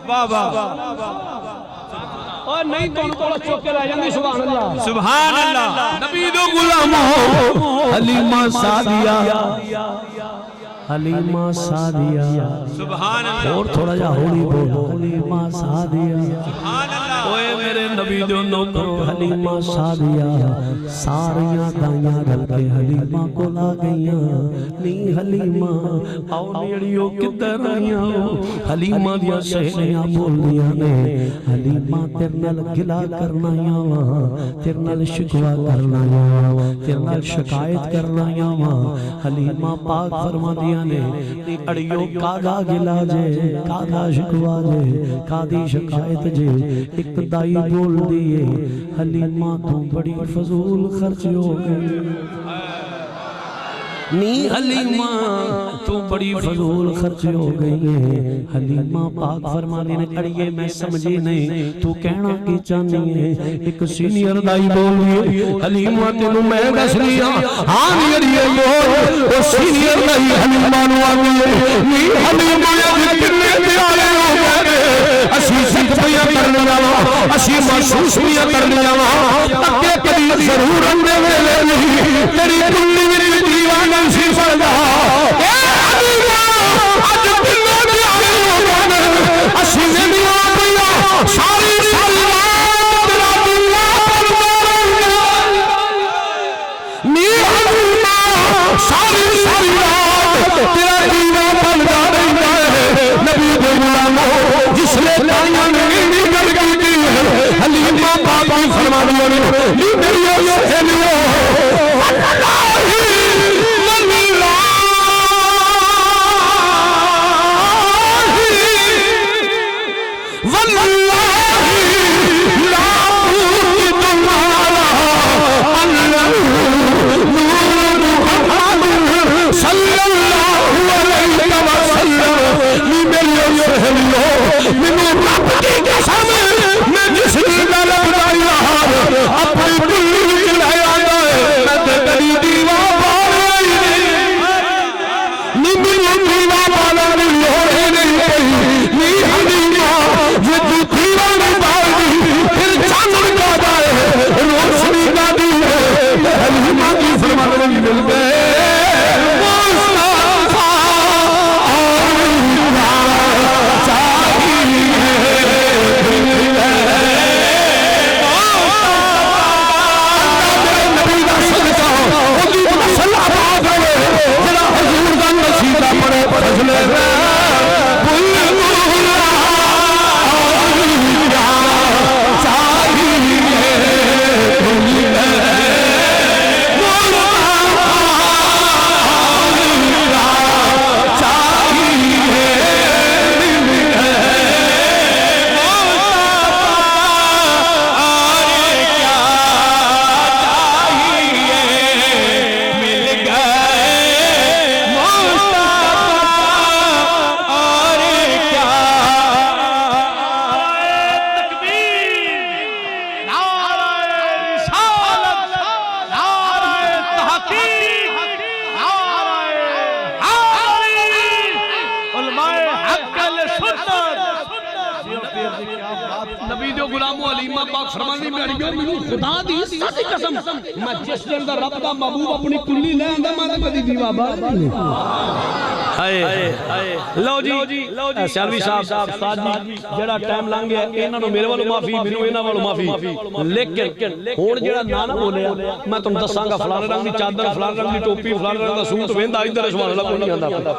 بابا اور نہیں تو ان کو چوک کے رہ جاندی سبحان اللہ سبحان اللہ نبی دو غلاموں حلیمہ سعدیہ حلیمہ سعدیہ سبحان اللہ اور تھوڑا جا ہولی بولو حلیمہ سعدیہ سبحان اللہ اوے میرے نبی جو نوکر حلیمہ سعدیہ ساریاں دائیاں رل کے حلیمہ کو لا گئیاں نی حلیمہ آؤ نیڑیوں کدھر آئیاں حلیمہ دیا سہنیاں بول دیا نے حلیمہ تیرنال گلا کرنا یاواں تیرنال شکوا کرنا یاواں تیرنال شکایت کرنا یاواں حلیمہ پاک فرما دیا نے اڑیو کادا گلا جے کادا شکوا جے کادی شکایت جے ایک دائی بول دیئے حلیمہ تو بڑی فضول خرچ ہو گئی نی حلیمہ تو بڑی فضول خرچ ہو گئی ہے حلیمہ پاک فرما دینے اڑیے میں سمجھے نہیں تو کہنا کی چاہنی ہے ایک سینئر دائی بول دیئے حلیمہ تینوں میں دس لیا ہاں نیریے بول وہ سینئر دائی حلیمہ نو آگئے نی حلیمہ یا کتنے پیارے ہو گئے اسی سکھ پیا کرنے جاوا اسی محسوس پیا کرنے جاوا تکے کبھی ضرور اندے ویلے نہیں تیری کلی میری دیوانا سی فردا اے حلیمہ آج دلوں کی آئے ہوگانے اسی زمینہ پیا ساری ساری رات تیرا دلہ پر مارنگا نی حلیمہ ساری ساری رات تیرا دلہ پر مارنگا نبی دے غلاموں جس نے دائیاں نے نکل گئی دی ہے حلیمہ بابا فرما دیا نے میری سہیلیوں روشنی کا دی ہے حلیمہ کی فرما مل گئے نبی دے غلامو علیمہ پاک فرماندی میریو مینوں خدا دی عزت دی قسم میں جس دن دا رب دا محبوب اپنی کلی لے آندا میں کدی دیوا بال ہائے لو جی سیالوی صاحب استاد جی جڑا ٹائم لنگ گیا انہاں نوں میرے والوں معافی مینوں انہاں والوں معافی لیکن ہن جڑا نہ بولیا میں تانوں دساں گا فلانے رنگ دی چادر فلانے رنگ دی ٹوپی فلانے رنگ دا سوٹ ویندا ادھر سبحان اللہ کوئی نہیں آندا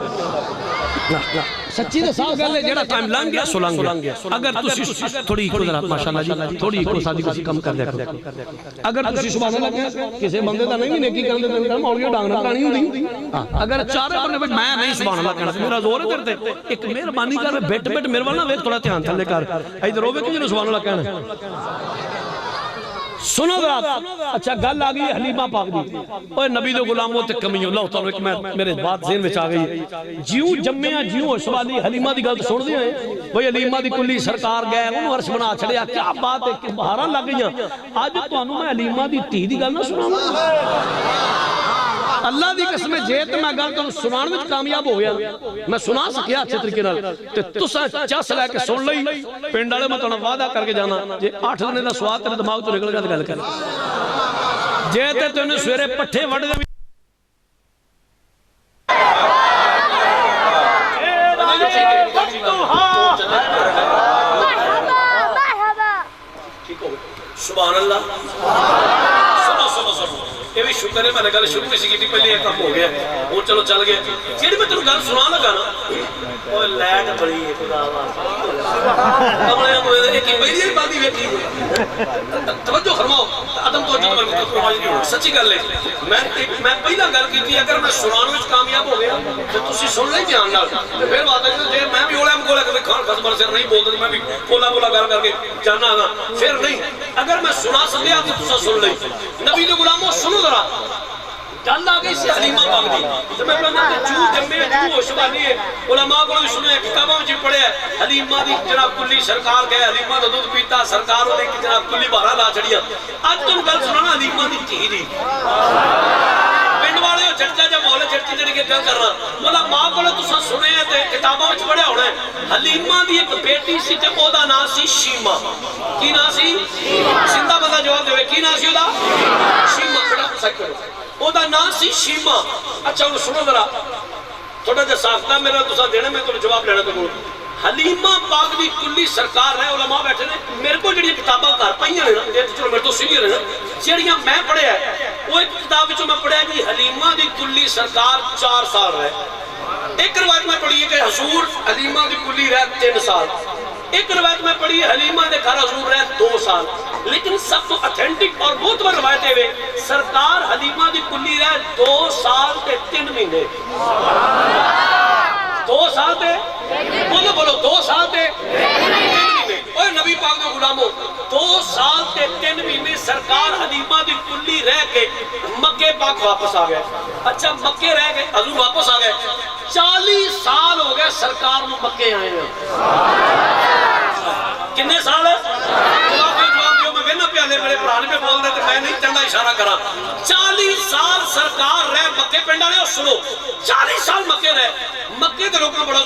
سچی تے صاف گل ہے جڑا ٹائم لنگ گیا سو لنگ گیا اگر تسی تھوڑی اکو ذرا ماشاءاللہ جی تھوڑی اکو سادی کسی کم کر دیا کرو اگر تسی سبحان اللہ کہے کسی بندے دا نہیں نیکی کرن دے تے مولوی ڈانگ نہ کھانی ہوندی اگر چارے بندے میں نہیں سبحان اللہ کہنا میرا زور ہے تیرے تے ایک مہربانی کر بیٹھ میرے وال نہ ویکھ تھوڑا دھیان تھلے کر ادھر ہوے کہ سبحان اللہ کہنا سنو ذرا اچھا گل آ گئی حلیمہ پاک دی اوے نبی دے غلاموں تے کمی اللہ تعالی ایک میرے بات ذہن وچ آ گئی جیوں جمیا جیوں ہوش والی حلیمہ دی گل سن دے ہیں بھئی حلیمہ دی کلی سرکار گئے انہوں عرش بنا چھڑیا کیا بات ہے کہ بہاراں لگ گئیاں اج تانوں میں حلیمہ دی دھی دی گل نہ سناواں اللہ دی قسم جے تے میں گل تانوں سنان وچ کامیاب ہو گیا میں سنا سکیا اچھے طریقے نال تے تساں چس لے کے سن لئی پنڈ والے میں تانوں وعدہ کر کے جانا جے 8 دن دا سواد تیرے دماغ تو نکل گیا تے گل کر جے تے تینوں سویرے پٹھے وڈ دے سبحان اللہ سنو یہ بھی شکر ہے میں نے گل شروع میں سی پہلے یہ کام ہو گیا وہ چلو چل گیا جی میں تینوں گل سنا لگا نا وہ لائٹ بڑی ہے خدا پہلی بات ہی توجہ فرماؤ عدم توجہ سچی گل ہے میں پہلا گل کی اگر میں سنان میں کامیاب ہو گیا تو تسی سن لیں دھیان نال پھر بات ہے میں بھی اولا مگولا کبھی کھان خسمر سے نہیں بولتا میں بھی بولا گل کر کے جانا گا پھر نہیں اگر میں سنا سکیا تو تسا سن لیں نبی دے غلاموں سنو ذرا گل آ گئی سی حلیمہ پاک دی تو میں کہنا کہ جو جمے جو ہوش والی ہے علماء کو بھی سنے کتابوں میں پڑھے حلیمہ دی جناب کلی سرکار گئے حلیمہ دا دودھ پیتا سرکار والے کی جناب کلی بارہ لا چڑیا اج تم گل سنانا حلیمہ دی دھی دی پنڈ والے چرچا جا مول چرچی جڑی کے گل کرنا علماء کو تساں سنے تے کتابوں میں پڑھیا ہونا ہے حلیمہ دی ایک بیٹی سی تے او دا نام سی شیما کی نام سی زندہ بندہ جواب دے کی نام سی او دا شیما بڑا سچ کرو او دا نام سی شیما اچھا انہوں سنو ذرا تھوڑا جا ساختہ میرا تسا دینا میں تو جواب لینا تو حلیمہ پاک دی کلی سرکار ہے علماء بیٹھے نے میرے کو جڑی کتاباں کار پائیاں نے نا یہ چلو میرے تو سینئر ہے نا جڑیاں میں پڑھے ہیں وہ ایک کتاب وچوں میں پڑھیا کہ حلیمہ دی کلی سرکار 4 سال رہے ایک روایت میں پڑھی ہے کہ حضور حلیمہ دی کلی رہے 3 سال ایک روایت میں پڑھی ہے حلیمہ دے گھر حضور رہے 2 سال لیکن سب تو اتھینٹک اور بہت بڑی روایت ہے سرکار حلیمہ دی کلی رہے 2 سال تے 3 مہینے 2 سال تے بولو 2 سال تے 3 مہینے اوہ نبی پاک دے غلاموں 2 سال تے 3 مہینے سرکار حلیمہ دی کلی رہ کے مکے پاک واپس آ گئے اچھا مکے رہ گئے حضور واپس آ گئے 40 سال ہو گئے سرکار نو مکے آئے ہیں کتنے سال جواب دیو میں وینا پیالے میرے پرانے پہ بول رہے تھے میں نہیں چندہ اشارہ کرا 40 سال سرکار رہے مکے پنڈا رہے اور سنو 40 سال مکے رہے مکے دے لوگوں بڑا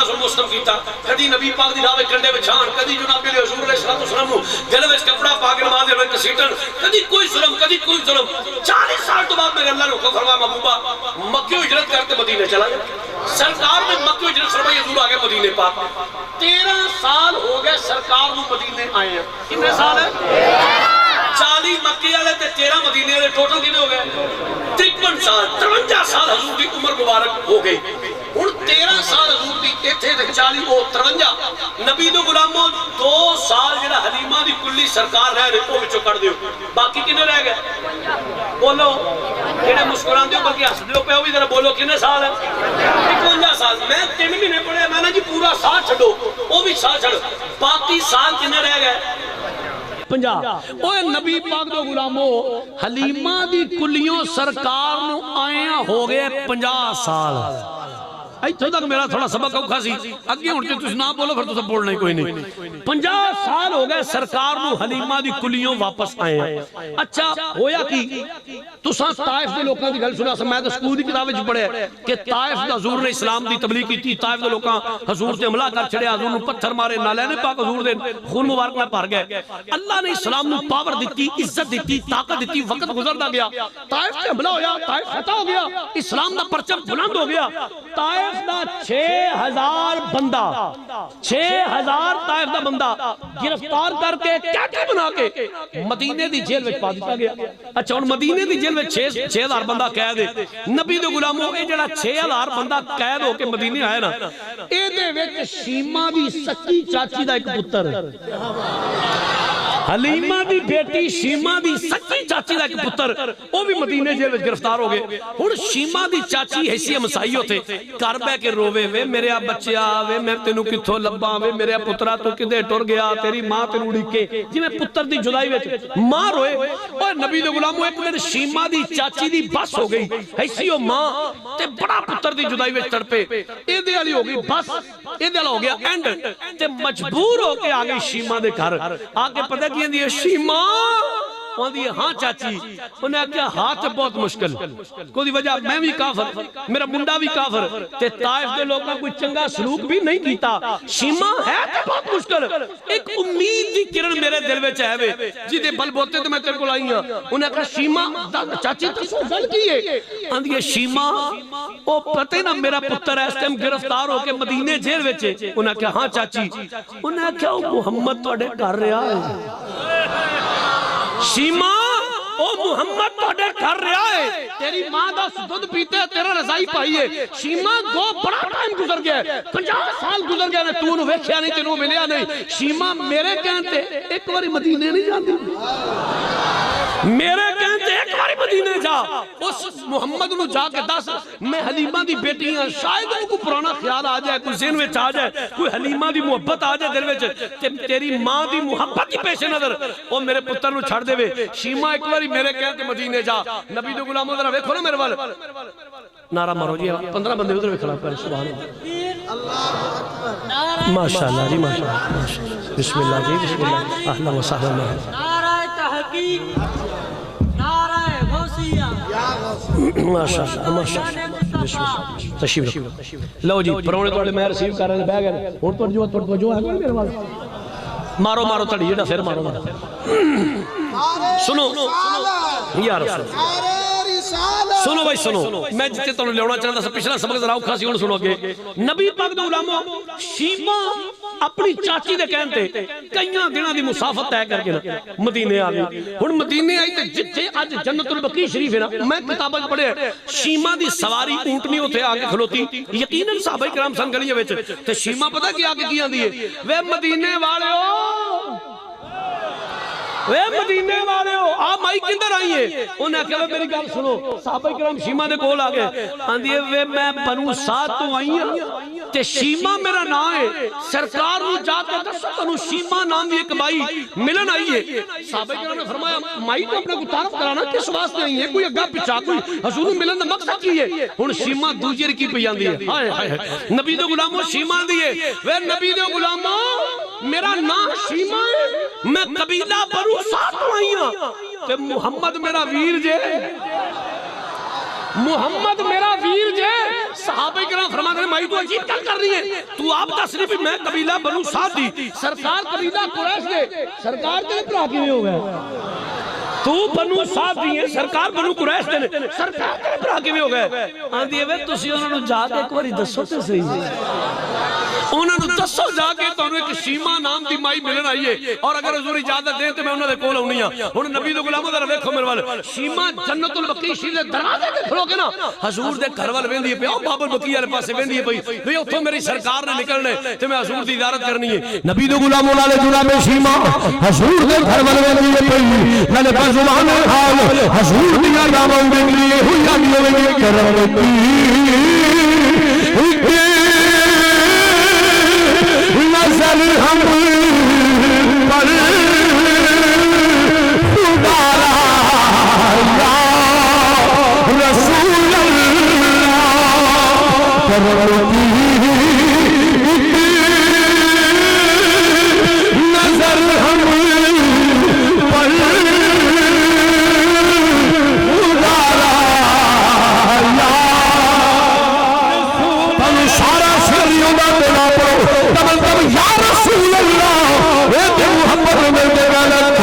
ظلم مستم کیتا کدی نبی پاک دی راوے کنڈے بچھان کدی جناب علیہ حضور علیہ السلام گلے وچ کپڑا پا کے نماز دے کسیٹن کدی کوئی ظلم 40 سال تو بعد میرے اللہ نے حکم فرمایا محبوبہ مکے ہجرت کر کے مدینے چلا گیا سرکار نے مکے ہجرت فرمائی حضور آگے مدینے پاک 13 سال ہو گئے سرکار نو مدینے آئے ہیں کتنے سال ہے 40 مکے والے تے 13 مدینے والے ٹوٹل کتنے ہو گئے 53 سال 53 سال حضور دی عمر مبارک ہو گئی ہن 13 سال حضور دی ایتھے تے 40 او 53 نبی دے غلاموں 2 سال جڑا حلیمہ دی کلی سرکار رہ رہے او وچوں کڈ دیو باقی کنے رہ گئے بولو جڑے مسکران دیو بلکہ ہس دیو پے او بھی ذرا بولو کنے سال ہے 51 سال میں 3 مہینے پڑھے میں نے جی پورا سال چھڈو او بھی سال چھڈ باقی سال کنے رہ گئے 50 اوے نبی پاک دے غلاموں حلیمہ دی کلیوں سرکار نو آئیاں ہو گئے 50 سال ਇੱਥੋਂ ਤੱਕ ਮੇਰਾ ਥੋੜਾ ਸਬਕ ਔਖਾ ਸੀ ਅੱਗੇ ਹੁਣ ਜੇ ਤੁਸੀਂ ਨਾ ਬੋਲੋ ਫਿਰ ਤੁਸੀਂ ਬੋਲਣਾ ਹੀ ਕੋਈ ਨਹੀਂ 50 ਸਾਲ ਹੋ ਗਏ ਸਰਕਾਰ ਨੂੰ ਹਲੀਮਾ ਦੀ ਕੁਲੀਓਂ ਵਾਪਸ ਆਏ ਆ ਅੱਛਾ ਹੋਇਆ ਕੀ ਤੁਸੀਂ ਤਾਇਫ ਦੇ ਲੋਕਾਂ ਦੀ ਗੱਲ ਸੁਣਾ ਮੈਂ ਤਾਂ ਸਕੂਲ ਦੀ ਕਿਤਾਬ ਵਿੱਚ ਪੜਿਆ ਕਿ ਤਾਇਫ ਦਾ ਹਜ਼ੂਰ ਨੇ ਇਸਲਾਮ ਦੀ ਤਬਲੀਗ ਕੀਤੀ ਤਾਇਫ ਦੇ ਲੋਕਾਂ ਹਜ਼ੂਰ ਤੇ ਹਮਲਾ ਕਰ ਛੜਿਆ ਹਜ਼ੂਰ ਨੂੰ ਪੱਥਰ ਮਾਰੇ ਨਾਲੇ ਨੇ ਪਾਕ ਹਜ਼ੂਰ ਦੇ ਖੂਨ ਮੁਬਾਰਕ ਨਾਲ ਭਰ ਗਏ ਅੱਲਾਹ ਨੇ ਇਸਲਾਮ ਨੂੰ ਪਾਵਰ ਦਿੱਤੀ ਇੱਜ਼ਤ ਦਿੱਤੀ ਤਾਕਤ ਦਿੱਤੀ ਵਕਤ ਗੁਜ਼ਰਦਾ ਗਿਆ ਤਾਇਫ ਤੇ ਹਮਲਾ ਹੋਇਆ ਤਾਇਫ ਫਤح ਹੋ ਗਿਆ ਇਸਲਾਮ ਦਾ ਪਰਚਮ بلند ہو گیا طائف دا 6000 بندہ 6000 طائف دا بندہ گرفتار کر کے قیدی بنا کے مدینے دی جیل وچ پا دتا گیا اچھا ہن مدینے دی جیل وچ 6000 بندہ قید ہے نبی دے غلاموں اے جڑا 6000 بندہ قید ہو کے مدینے آئے نا اے دے وچ شیما دی سچی چاچی دا ایک پتر حلیمہ دی بیٹی شیما دی سچی چاچی دا ایک پتر وہ بھی مدینے جیل وچ گرفتار ہو گئے ہن شیما دی چاچی ایسی مسائی ہوتے گھر بہ کے روے وے میرے بچیا وے میں تینوں کتھوں لباں وے میرے پترا تو کدے ٹر گیا تیری ماں تینوں اڑیکے جویں پتر دی جدائی وچ ماں روئے اور نبی دے غلاموں ایک دن شیما دی چاچی دی بس ہو گئی ایسی او ماں تے بڑا پتر دی جدائی وچ تڑپے اے دے والی ہو گئی بس اے دے والا ہو گیا اینڈ تے مجبور ہو کے آ گئی شیما دے گھر آ کے پتہ کی دی شیما ہاں چاچی انہیں کہا ہاتھ بہت مشکل کوئی وجہ میں بھی کافر میرا منڈا بھی کافر تے طائف دے لوگوں کوئی چنگا سلوک بھی نہیں کیتا شیما ہے تے بہت مشکل ایک امید دی کرن میرے دل میں چاہے وے جی دے بل بوتے تو میں تیرے کو لائی ہاں انہیں کہا شیما چاچی تو سو گل کیے اندھے شیما او پتہ نا میرا پتر ہے اس ٹائم گرفتار ہو کے مدینے جیل وچے انہیں کہا ہاں چاچی انہیں کہا محمد تو اڈے کر رہا ہے شیما او محمد تو اڈے کر رہا ہے تیری ماں دا دودھ پیتے تیرا رضائی پائی ہے شیما دو بڑا ٹائم گزر گیا 50 سال گزر گیا تو انہوں ویکھیا نہیں تینوں ملیا نہیں شیما میرے کہنتے ایک باری مدینے نہیں جاندی میرے کہنتے ایک باری مدینے جا اس محمد نو جا کے دس میں حلیمہ دی بیٹی ہاں شاید ان کو پرانا خیال آ جائے کوئی ذہن وچ آ جائے کوئی حلیمہ دی محبت آ جائے دل وچ تیری ماں دی محبت کی پیش نظر او میرے پتر نو چھڑ دے وے شیما ایک باری میرے کہنتے مدینے جا نبی دے غلاموں ذرا ویکھو نا میرے وال نعرہ مارو جی 15 بندے ادھر کھڑا کر سبحان اللہ ماشاءاللہ جی ماشاءاللہ بسم اللہ جی بسم اللہ اہلا و سہلا نعرہ تحقیق نعرہ غوثیہ ماشاءاللہ ماشاءاللہ بسم اللہ تشریف رکھو لو جی پرونے توڑے میں ریسیو کر رہے بہ گئے ہن توجہ ہے کوئی میرے وال مارو مارو تڑی جڑا پھر مارو سنو یا رسول سنو بھائی سنو میں جتے تو لیونا چاہتا سا پچھلا سبق ذرا اوکھا سی ہن سنو گے نبی پاک دے علماء شیما اپنی چاچی دے کہنتے کئیاں دنوں دی مسافت طے کر کے مدینے آ گئی ہن مدینے آئی تے جتھے اج جنت البقیع شریف ہے نا میں کتاباں وچ پڑھیا شیما دی سواری اونٹنی اوتھے آ کے کھلوتی یقیناً صحابہ کرام سن گلیاں وچ تے شیما پتہ کی آ کے کی آندی ہے وے مدینے والےو وے مدینے والے ہو آپ مائی کندر آئی ہیں انہیں کہا میری گل سنو صحابہ کرام شیما دے کول آگئے آندھی ہے وے میں بنو سات تو آئی ہیں تے شیما میرا نام ہے سرکار نو جا کے دسو بنو شیما نام دی ایک بائی ملن آئی ہے صحابہ کرام نے فرمایا مائی تو اپنے کو تعارف کرانا کس واسطے آئی ہے کوئی اگا پچھا کوئی حضور ملن دا مقصد کی ہے ہن شیما دوجیر کی پہ آندھی ہے ہائے ہائے نبی دے غلاموں شیما دی ہے وے نبی دے غلاموں میرا نام شیما ہے میں قبیلہ بنو سات آئی ہوں کہ محمد میرا ویر جے محمد میرا ویر جے صحابہ کرام فرماتے ہیں مائی تو عجیب کیا کر رہی ہے تو آپ کا صرف میں قبیلہ بنو سات دی سرکار قبیلہ قریش دے سرکار تیرے پر آگے میں ہو گئے تو بنو سات دی ہے سرکار بنو قریش دے سرکار تیرے پر آگے میں ہو گئے آن دیئے وے تو سی انہوں نے جا کے ایک باری دسو تے صحیح انہوں نے دسو جا کے تو انہوں ایک شیما نام دی مائی ملن آئی ہے اور اگر حضور اجازت دیں تو میں انہوں نے کول ہونی ہاں انہوں نبی دے غلاموں ذرا ویکھو میرے وال شیما جنت البقیع شریف دے دروازے تے کھلو کے نا حضور دے گھر وال ویندی پئی او باب البقیع والے پاسے ویندی پئی وی اوتھوں میری سرکار نے نکلنے تے میں حضور دی زیارت کرنی ہے نبی دے غلاموں نال جناب شیما حضور دے گھر وال ویندی پئی نالے پر زبان حال حضور دی نام ویندی ہوئی آندی ہوئی کرم کی نظر ہم پر خدا یا رسول اللہ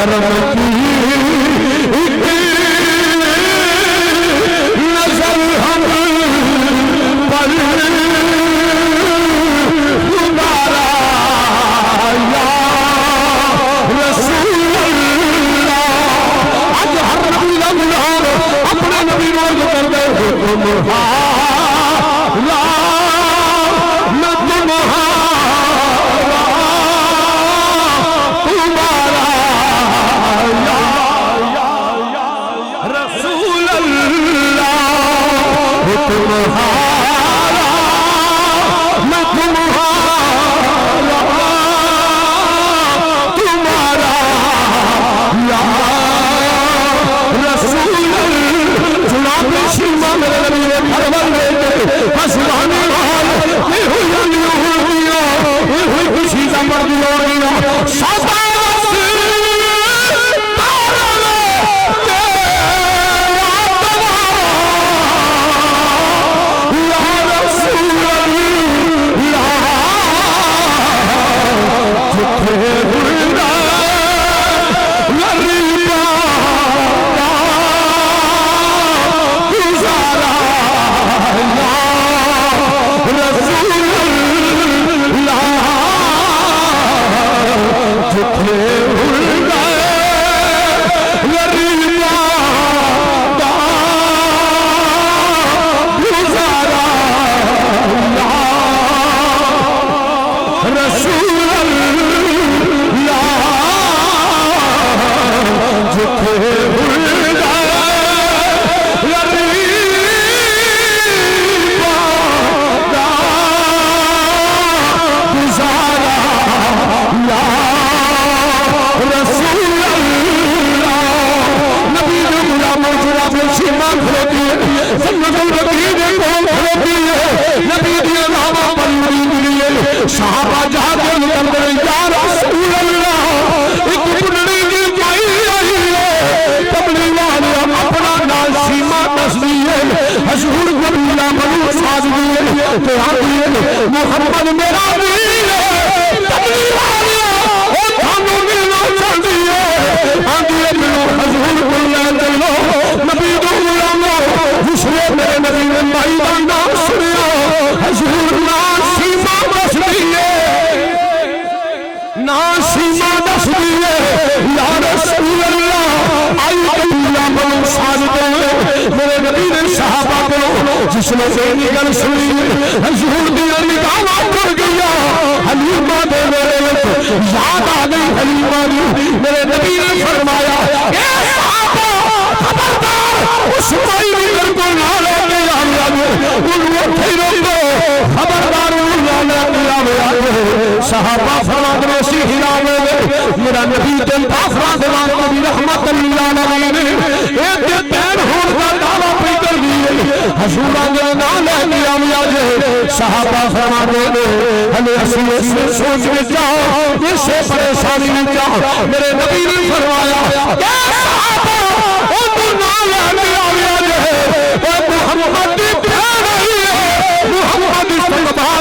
کرم کی نظر ہم پر دوبارہ یا رسول اللہ. آج ہر نبی اللہ اپنے نبی روز کر دے تمہارا میں تمہارا تمہارا یا رسول اللہ تمہارا میں تمہارا تمہارا یا رسول اللہ. جناب شیما میرے نبی نے گھر والے حسبانی حال یہ ہوئی خوشی کا مرد ہوگیا ساتا صحابہ جہاں کے اندر یا رسول اللہ ایک بڑھنی کی جائی رہی ہے تبلی والے اپنا نال سیما دس دیئے حضور جمیلہ منو ساز دیئے کہ آدھیے محمد میرا ویر ہے تبلی والے اور تھانوں ملنا چل دیئے آدھیے ملو حضور جمیلہ دلو نبی دو غلاموں دوسرے میرے نبی نے مائی باندھا سنیا حضور نال سیما دس دیئے ناسیما دس دیئے یا رسول اللہ آئی قبیلہ منو ساز دے میرے نبی نے صحابہ کو جس نے دینی گل سنی حضور دیا نکالا کر گیا حلیمہ دے میرے یاد آ گئی حلیمہ دی میرے نبی نے فرمایا اے صحابہ خبردار اس مائی نگر کو نہ لے کے آیا انہوں اٹھے رکھو خبردار انہوں نہ لے کے آیا صحابہ فرماد روسی ہلاوے میرا نبی دل افراد نبی رحمت اللہ علیہ ایک پیر ہون کا دعویٰ پہ کر دیئے حضور آگے نہ لے کے آیا صحابہ فرماد ہمیں اسی سوچ میں جاؤ اس سے پریشانی میں جاؤ میرے نبی نے فرمایا اے صحابہ انہوں نہ لے کے آیا محمد دی پیر رہی ہے محمد استقبال واسطے آپ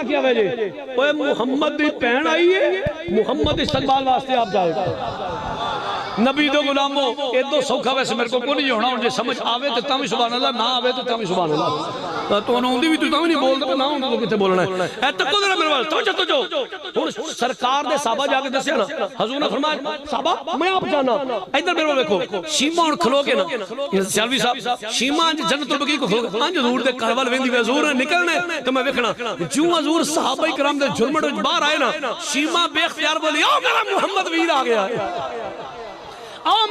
کہے محمد دی پہن آئی ہے محمد استقبال واسطے آپ جائے گا نبی دو غلاموں ایدو سوکھا ویسے میرے کو نہیں ہونا انجھے سمجھ آوے تو تامی سبحان اللہ نہ آوے تو تامی سبحان اللہ تو انہوں ہوندی بھی تو تامی نہیں بولتا نہ ہوندی تو کتے بولنا ہے اے تکو ذرا میرے والے تو جو سرکار دے صحابہ جا کے دسیا نا حضور نے فرمایا صحابہ میں آپ جانا ادھر میرے والے دیکھو شیما اور کھلو کے نا سیالوی صاحب شیما جنت البقیع کو کھلو کے آنج حضور دے کروال ویندی حضور نے نکلنے تو میں وکھنا جو حضور صحابہ کرام دے جرمٹ باہر آئے نا شیما بے اختیار بولی آؤ میرا محمد ویر آ گیا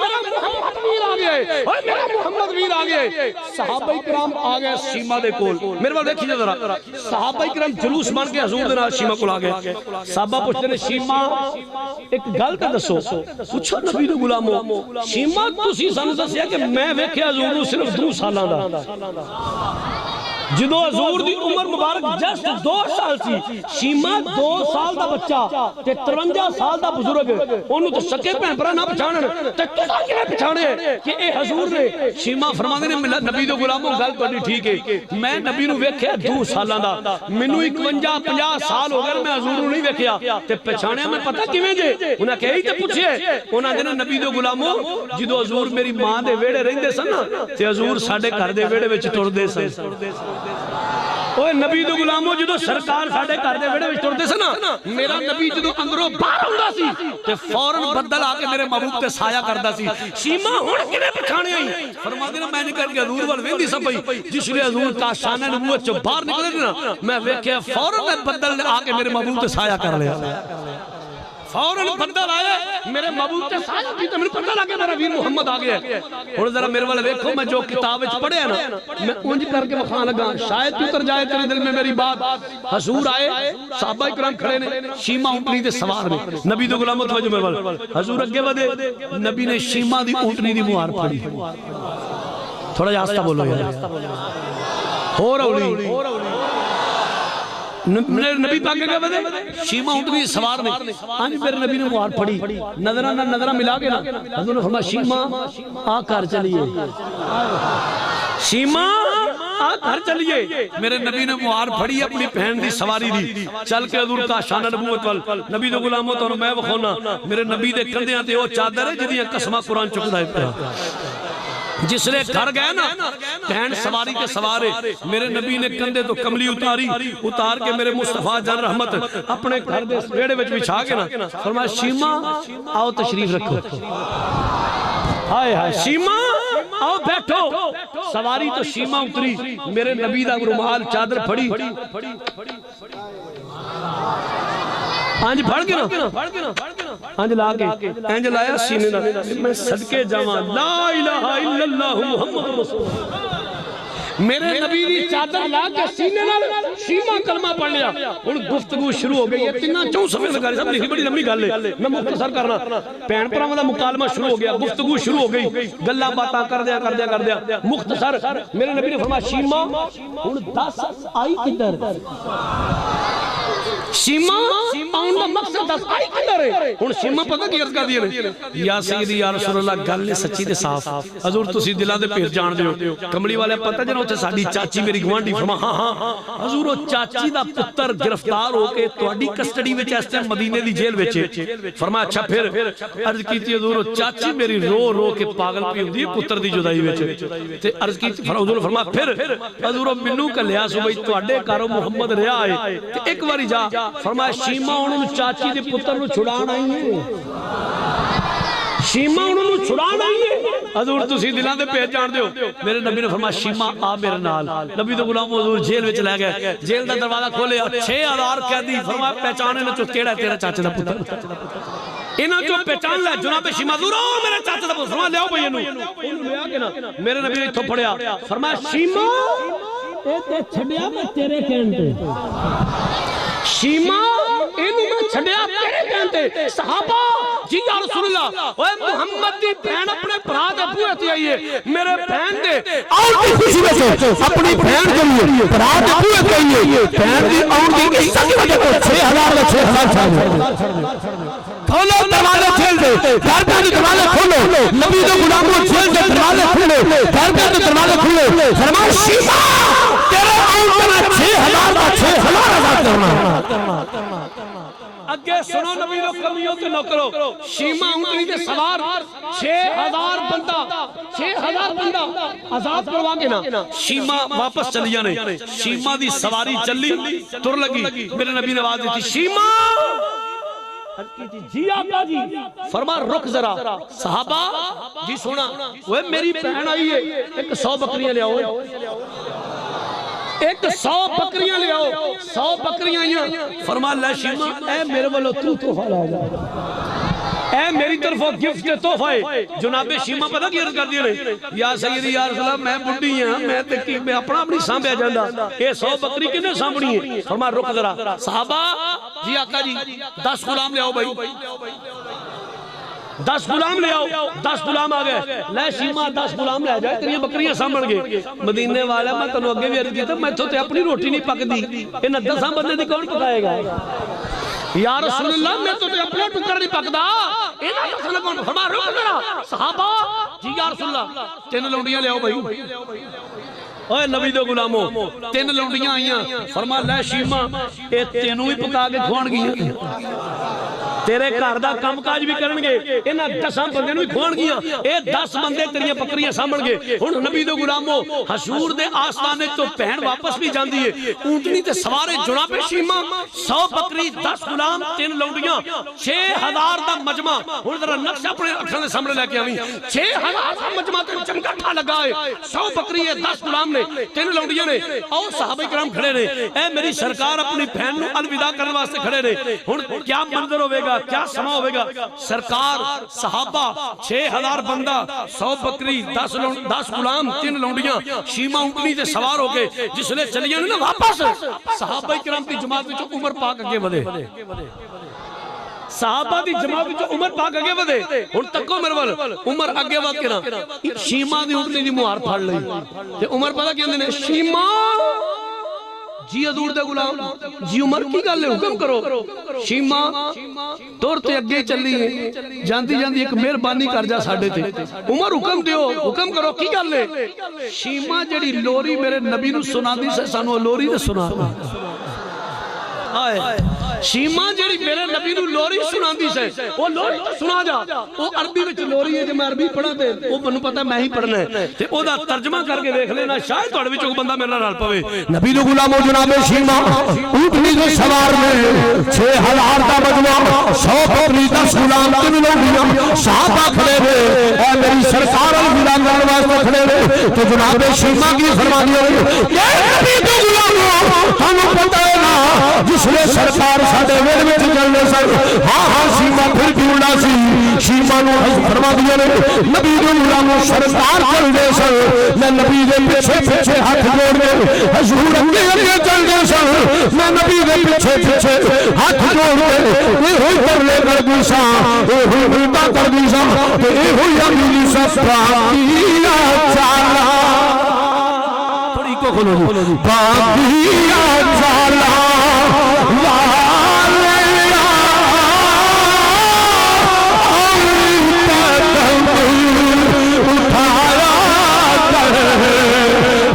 میرا محمد ویر آ گیا ہے، اوے میرا محمد ویر آ گیا ہے۔ صحابہ کرام آ گئے شیما دے کول، میرے وال دیکھیے ذرا، صحابہ کرام جلوس بن کے حضور دے نال شیما کول آ گئے۔ صحابہ پوچھتے نے شیما ایک گل تے دسو، پوچھو نبی دے غلامو، شیما تسی سانوں دسیا کہ میں ویکھیا حضور نوں صرف 2 سالاں دا، جدو حضور دی عمر مبارک جسٹ 2 سال سی، شیما 2 سال دا بچہ تے 53 سال دا بزرگ، انہوں تو سکے بہن بھرا نہ پہچانن تے تساں کیویں پہچانے کہ اے حضور نے؟ شیما فرماندے نے نبی دے غلاموں گل تہاڈی ٹھیک ہے، میں نبی نو ویکھیا 2 سالاں دا، مینوں 51-50 سال ہو گئے میں حضور نو نہیں ویکھیا تے پہچانیا میں پتہ کیویں جے؟ انہاں کہے ہی تے پوچھے، انہاں دے نبی دے غلاموں جدو حضور میری ماں دے ویڑے رہندے سن تے حضور ساڈے گھر دے ویڑے وچ ٹردے سن۔ اوے نبی دے غلاموں جدو سرکار ساڈے گھر دے ویڑے وچ ٹردے سن نا، میرا نبی جدو اندروں باہر ہوندا سی تے فوراً بدل آ کے میرے محبوب تے سایہ کردا سی۔ شیما ہن کیویں پہچانے آئی؟ فرماندے نے میں نہیں کر کے حضور ول ویندی سا پئی، جس لے حضور کا شان نبوت چوں باہر نکلے نا، میں ویکھیا فوراً میں بدل آ کے میرے محبوب تے سایہ کر لیا، فوراً بدل آیا میرے محبوب تے سایہ کی تے مینوں پتہ لگ گیا میرا ویر محمد آ گیا۔ ہن ذرا میرے والے ویکھو، میں جو کتاب وچ پڑھیا نا میں اونج کر کے وکھان لگا، شاید اتر جائے تیرے دل میں میری بات۔ حضور آئے، صحابہ کرام کھڑے نے، شیما اونٹنی تے سوار نے، نبی دے غلاموں توجہ میرے وال، حضور اگے ودے، نبی نے شیما دی اونٹنی دی مہار پھڑی، تھوڑا جا آہستہ بولو یار، ہو رولی نبی پاک کے ودے، شیما اونٹنی سوار نے، آج میرے نبی نے مہار پھڑی، نظرہ ملا کے نا، حضور نے فرمایا شیما آ کر چلیے، شیما آ گھر چلیے۔ میرے نبی نے مہار پھڑی اپنی بہن دی سواری دی، چل کے حضور کا شان نبوت وال، نبی دے غلاموں تو میں وکھاؤنا، میرے نبی دے کندھیاں تے او چادر ہے جدیاں قسماں قرآن چکدا ہے پیا۔ جس لے گھر گئے نا بہن سواری کے سوارے، میرے نبی نے کندھے تو کملی اتار کے میرے مصطفیٰ جان رحمت اپنے گھر دے ویڑے وچ بچھا کے نا فرمایا شیما آؤ تشریف رکھو، ہائے ہائے شیما آؤ بیٹھو۔ سواری تو شیما اتری، میرے نبی دا رومال چادر پھڑی، آنج پھڑ کے نا آنج لا کے انج لایا سینے نا، میں صدقے جاواں لا الہ الا اللہ محمد رسول اللہ، میرے نبی دی چادر لا کے سینے نال شیما کلمہ پڑھ لیا۔ ہن گفتگو شروع ہو گئی ہے، 3 صفحے لگا سب لکھی، بڑی لمبی گل ہے، میں مختصر کرنا، بہن بھراواں دا مکالمہ شروع ہو گیا، گفتگو شروع ہو گئی، گلاں باتاں کر دیا مختصر۔ میرے نبی نے فرمایا شیما ہن دس آئی کدھر؟ شیما آن دا مقصد دس آئی کدھر ہے؟ ہن شیما پتہ کی عرض کر دی نے، یا سیدی یا رسول اللہ گل نے سچی تے صاف، حضور تسی دلاں دے بھید جان دیو، کملی والے پتہ جنوں تے ساڈی چاچی میری گوانڈی فرما ہاں حضور او چاچی دا پتر گرفتار ہو کے تہاڈی کسٹڈی وچ اس ٹائم مدینے دی جیل وچ، فرمایا اچھا پھر عرض کیتی حضور او چاچی میری رو رو کے پاگل پئی ہوندی ہے پتر دی جدائی وچ، تے عرض کیتی حضور نے فرمایا پھر حضور مینوں کلیا سو بھئی تہاڈے گھروں محمد رہیا ہے تے ایک واری جا، فرمایا شیما انہوں چاچی دے پتر نو چھڑان آئی ہے، شیما انہوں نے چھڑان آئی ہے، حضور تسی دلاں دے بھید جان دیو۔ میرے نبی نے فرمایا شیما آ میرے نال، نبی دے غلام حضور جیل وچ لے گئے، جیل دا دروازہ کھولیا، 6000 قیدی، فرمایا پہچانے نہ چ کیڑا تیرا چاچا دا پتر، انہاں جو پہچان لے جناب شیما حضور او میرے چاچا دا پتر، فرمایا لیاؤ بھئی اینو لے کے نا، میرے نبی نے ایتھوں پڑھیا، فرمایا شیما اے تے چھڈیا میں تیرے کہن تے، شیما اینو میں چھڈیا تیرے کہن تے، صحابہ جی یا رسول اللہ اوے محمد دی بہن اپنے بھرا دے بوئے تے آئی ہے، میرے بہن دے آؤں کی خوشی میں سے اپنی بہن کے لیے بھرا دے بوئے تے آئی ہے، بہن دی آؤں کی عزت کی وجہ سے 6000 کھولو دروازے کھول دے، گھر کے دروازے کھولو، نبی دے غلاموں کھول دے دروازے کھولو، گھر کے دروازے کھولو، فرمایا شیما تیرے آؤں میں 6000 کا 6000 آزاد کرنا۔ اگے سنو نبی دے کمیوں تے نہ کرو، شیما اونٹنی دے سوار 6000 بندہ آزاد کروا کے نا شیما واپس چلی جانے، شیما دی سواری چلی تر لگی، میرے نبی نے آواز دی تھی شیما، جی آقا جی، فرما رک ذرا، صحابہ جی سونا وہ میری بہن آئی ہے، ایک 100 بکریاں لے آؤ، ایک 100 بکریاں لے آؤ، 100 بکریاں آئیاں، فرما اللہ شیما اے میرے والو تو تحفہ لے جا، اے میری طرف گفٹ کے تحفہ ہے. جناب شیما پتہ کی عرض کر دیا نے یا سیدی یا رسول اللہ میں بڈھی ہاں میں اپنا اپنی سانبھیا جاندا اے 100 بکری کنے سانبھنی ہے. فرمایا رک ذرا صحابہ جی آقا جی 10 غلام لے آؤ بھائی 10 غلام لے آؤ. 10 غلام آ گئے. لے شیما 10 غلام لے جائے تیری بکریاں سامبھن گے. مدینے والا میں تینوں اگے بھی عرض کیتا میں تو تے اپنی روٹی نہیں پکدی انہاں 10 بندے دی کون پکائے گا یا رسول اللہ میں تو تے اپنا ٹکر نہیں پکدا انہاں دساں کون. فرمایا رک ذرا صحابہ جی یا رسول اللہ 3 لونڈیاں لے آؤ بھائی. اوے نبی دے غلاموں 3 لونڈیاں آئیاں. فرمایا لے شیما اے تینوں ہی پکا کے کھوان گیاں تیرے گھر دا کام کاج بھی کرن گے انہاں 10 بندے نوں ہی کھوان گیاں. اے 10 بندے تیریاں بکریاں سامبھن گے. ہن نبی دے غلاموں حضور دے آستانے تو بہن واپس بھی جاندی ہے. اونٹنی تے سوارے جناب شیما 100 بکری 10 غلام 3 لونڈیاں 6000 دا مجمع. ہن ذرا نقشہ اپنے اکھاں دے سامنے لے کے آویں 6000 دا مجمع تے چنگا ٹھا لگا ہے. 100 بکری ہے 10 غلام نے 3 لونڈیاں نے اور صحابہ کرام کھڑے نے. اے میری سرکار اپنی بہن نوں الوداع کرنے واسطے کھڑے نے. ہن کیا منظر ہوے گا کیا سما ہوے گا. سرکار صحابہ 6000 بندہ 100 بکری 10 غلام 3 لونڈیاں شیما اونٹنی تے سوار ہو کے جس لے چلیاں نا واپس صحابہ کرام دی جماعت وچ عمر پاک اگے ودے. صحابہ دی جماعت وچ عمر پاک اگے ودے. ہن تکو میرے ول عمر اگے ود کے نا شیما دی اونٹنی دی مہار پھڑ لئی تے عمر پتہ کہندے نے شیما جی حضور دے غلام جی عمر کی گل ہے حکم کرو. شیما دور تے اگے چلی جاندی جاندی ایک مہربانی کر جا ساڈے تے. عمر حکم دیو حکم کرو کی گل ہے. شیما جڑی لوری میرے نبی نو سناندی سے سانو لوری تے سنا. شیما جڑی میرے نبی نو لوری سناندی سے وہ لوری تو سنا جا. وہ عربی وچ لوری ہے جے میں عربی پڑھا تے وہ منوں پتہ میں ہی پڑھنا ہے تے او دا ترجمہ کر کے دیکھ لینا شاید تہاڈے وچ کوئی بندہ میرے نال پوے. نبی دے غلاموں جناب شیما اونٹنی دے سوار نے 6000 دا مجمع 100 بکری 10 غلام 3 لونڈیاں صحابہ کھڑے نے. اے میری سرکار الوداع کرنے واسطے کھڑے نے تو جناب شیما کی فرمانی ہے کہ نبی دے غلاموں تانوں پتہ ہے نا جس نے سرکار ساڈے ویل وچ چلنے سن ہاں ہاں شیما پھر کیوں نہ سی. شیما نو فرما دیا نے نبی دے غلاموں سرکار چلدے سن میں نبی دے پیچھے پیچھے ہاتھ جوڑ کے حضور اگے اگے چلدے سن میں نبی دے پیچھے پیچھے ہاتھ جوڑ کے اے ہوئی ترلے کر دی سا اے ہوئی ملتا کر دی سا اے ہوئی امیلی صفا کیا چالا تھوڑی کو کھولو جی باقیا چالا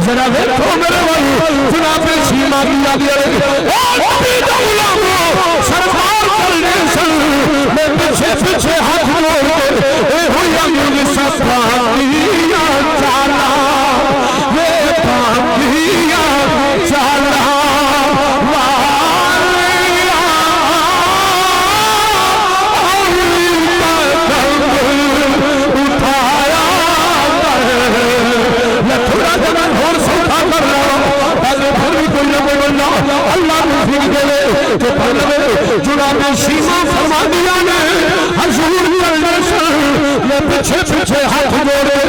ذرا دیکھو میرے بھائی جناب شیما کی یاد سرکار چلنے سن میں پیچھے پیچھے ہاتھ جوڑ کے اے ہوئی امیلی صفا کیا چالا یہ باقیا چالا جناب شیما فرما دیا نے حضور چلنے سن میں پیچھے پیچھے ہاتھ جوڑے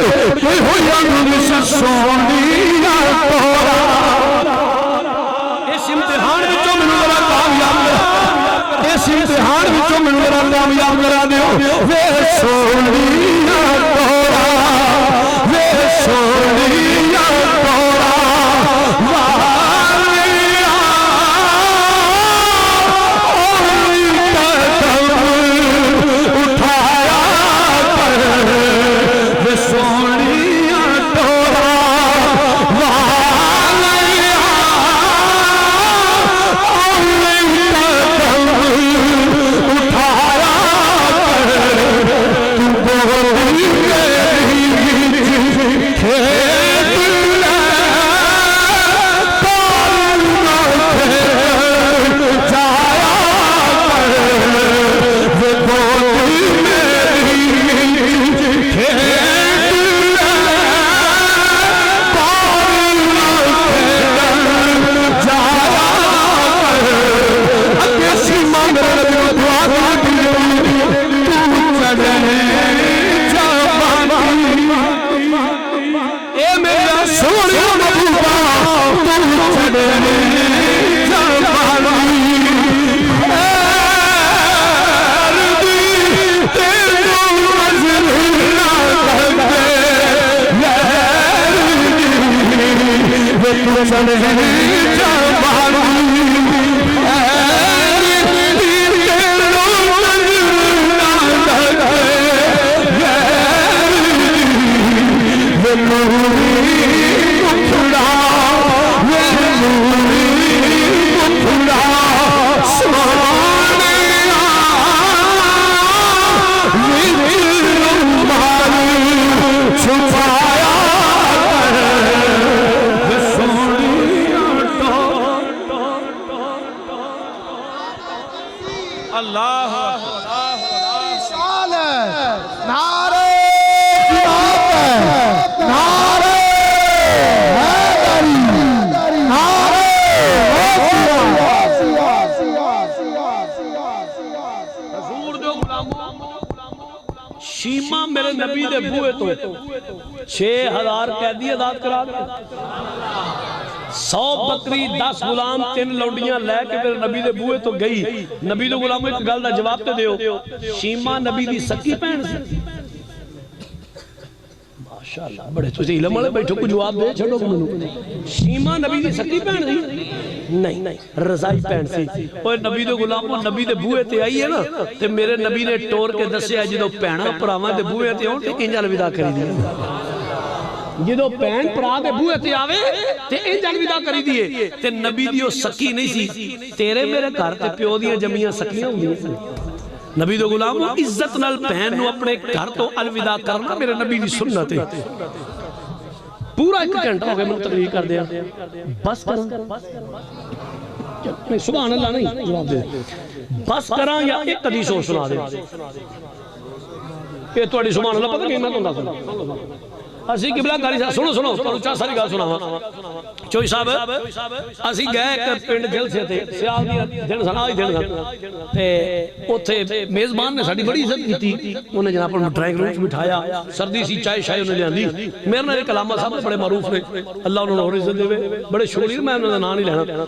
کہ ہوئی امیلی سونیا تورا. اس امتحان وچوں مینوں ذرا کامیاب کر اس امتحان وچوں مینوں ذرا کامیاب کرا دیو وے سونیا تورا وے سونیا تورا سونے محبوبہ تو چھڑے جمالی شیما میرے نبی دے بوئے تو 6000 قیدی آزاد کرا دے 100 بکری 10 غلام 3 لونڈیاں لے کے میرے نبی دے بوئے تو گئی نبی دے غلاموں ایک گل دا جواب تے دیو شیما نبی دی سکی بہن سی ماشاءاللہ بڑے تسی علم والے بیٹھو کو جواب دے چھڑو مینوں شیما نبی دی سکی بہن سی نہیں رضائی بہن سی اوے نبی دے غلاموں نبی دے بوئے تے آئی ہے نا تے میرے نبی نے ٹور کے دسیا جدوں بہناں بھراواں دے بوئے تے ہون تے انج الوداع کری دی جدو بہن پرا دے بوئے تے آوے تے انج الوداع کری دیے تے نبی دی او سکی نہیں سی تیرے میرے گھر تے پیو دیاں جمیاں سکیاں ہوندیاں نبی دے غلاموں عزت نال بہن نو اپنے گھر تو الوداع کرنا میرے نبی دی سنت ہے پورا 1 گھنٹہ ہو گیا میں تقریر کر دیا بس کراں سبحان اللہ نہیں جواب دے بس کراں یا ایک حدیث اور سنا دے یہ تھوڑی سبحان اللہ پتہ کہ میں تھانوں دسنا اسی قبلہ کاری صاحب سنو تانوں چا ساری گل سناواں چوئی صاحب اسی گئے ایک پنڈ جلسے تے سیال دی دن سن آج دن تے اوتھے میزبان نے ساڈی بڑی عزت کیتی انہیں جناب پر ڈرائنگ روم وچ بٹھایا سردی سی چائے شائے انہیں لیاندی میرے نال کلامہ صاحب بڑے معروف نے اللہ انہوں نے اور عزت دے بڑے شغلی میں انہوں نے نام نہیں لینا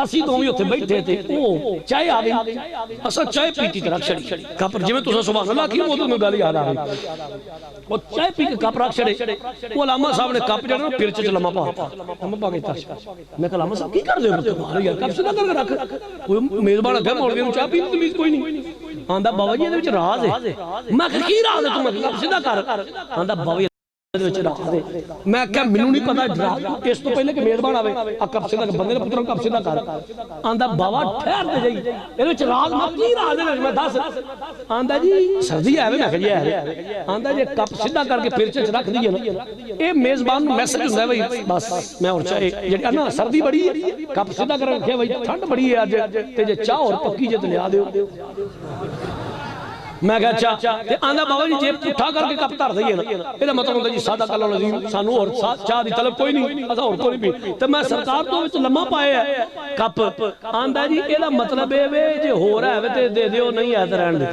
اسی دوویں اوتھے بیٹھے تے او چائے آ گئی اساں چائے پیتی تے رکھ چھڑی کپ جویں تساں سبحان اللہ کی او میں گل یاد آ گئی وہ چائے پی کے کپ رکھ چھڑے وہ علامہ صاحب نے کپ جڑا نا پرچ چ لمحہ پا کے تاش میں کہ علامہ صاحب کی کر دے ہو تمہارے یار کپ سیدھا کر کے رکھ کوئی میزبان اگے مولوی نوں چاہ پی تمیز کوئی نہیں آندا بابا جی دے وچ راز ہے میں کہ کی راز ہے تم کپ سیدھا کر آندا بابا میں کہا منوں نہیں پتا ڈرا اس تو پہلے کہ میزبان آوے کپ سیدھا بندے نے پتر کپ سیدھا کر آندا بابا ٹھہر تے جائی اے وچ راز میں کی راز ہے میں دس آندا جی سردی ہے میں کہ جی ہے آندا جی کپ سیدھا کر کے پرچے وچ رکھ دیے نا اے میزبان نوں میسج ہوندا ہے بھائی بس میں اور چاہے جڑی نا سردی بڑی ہے کپ سیدھا کر رکھے بھائی ٹھنڈ بڑی ہے اج تے جے چاہ اور پکی جے تے لیا دیو میں کہا اچھا تے آندا بابا جی جیب اٹھا کر کے کپ دھر دئیے نا اے دا مطلب ہوندا جی سادہ کلو عظیم سانو اور چاہ دی طلب کوئی نہیں اساں اور کوئی نہیں تے میں سرکار تو وچ لمحہ پائے ہے کپ آندا جی اے دا مطلب اے وے جے ہو رہا ہے تے دے دیو نہیں ہے تے رہن دے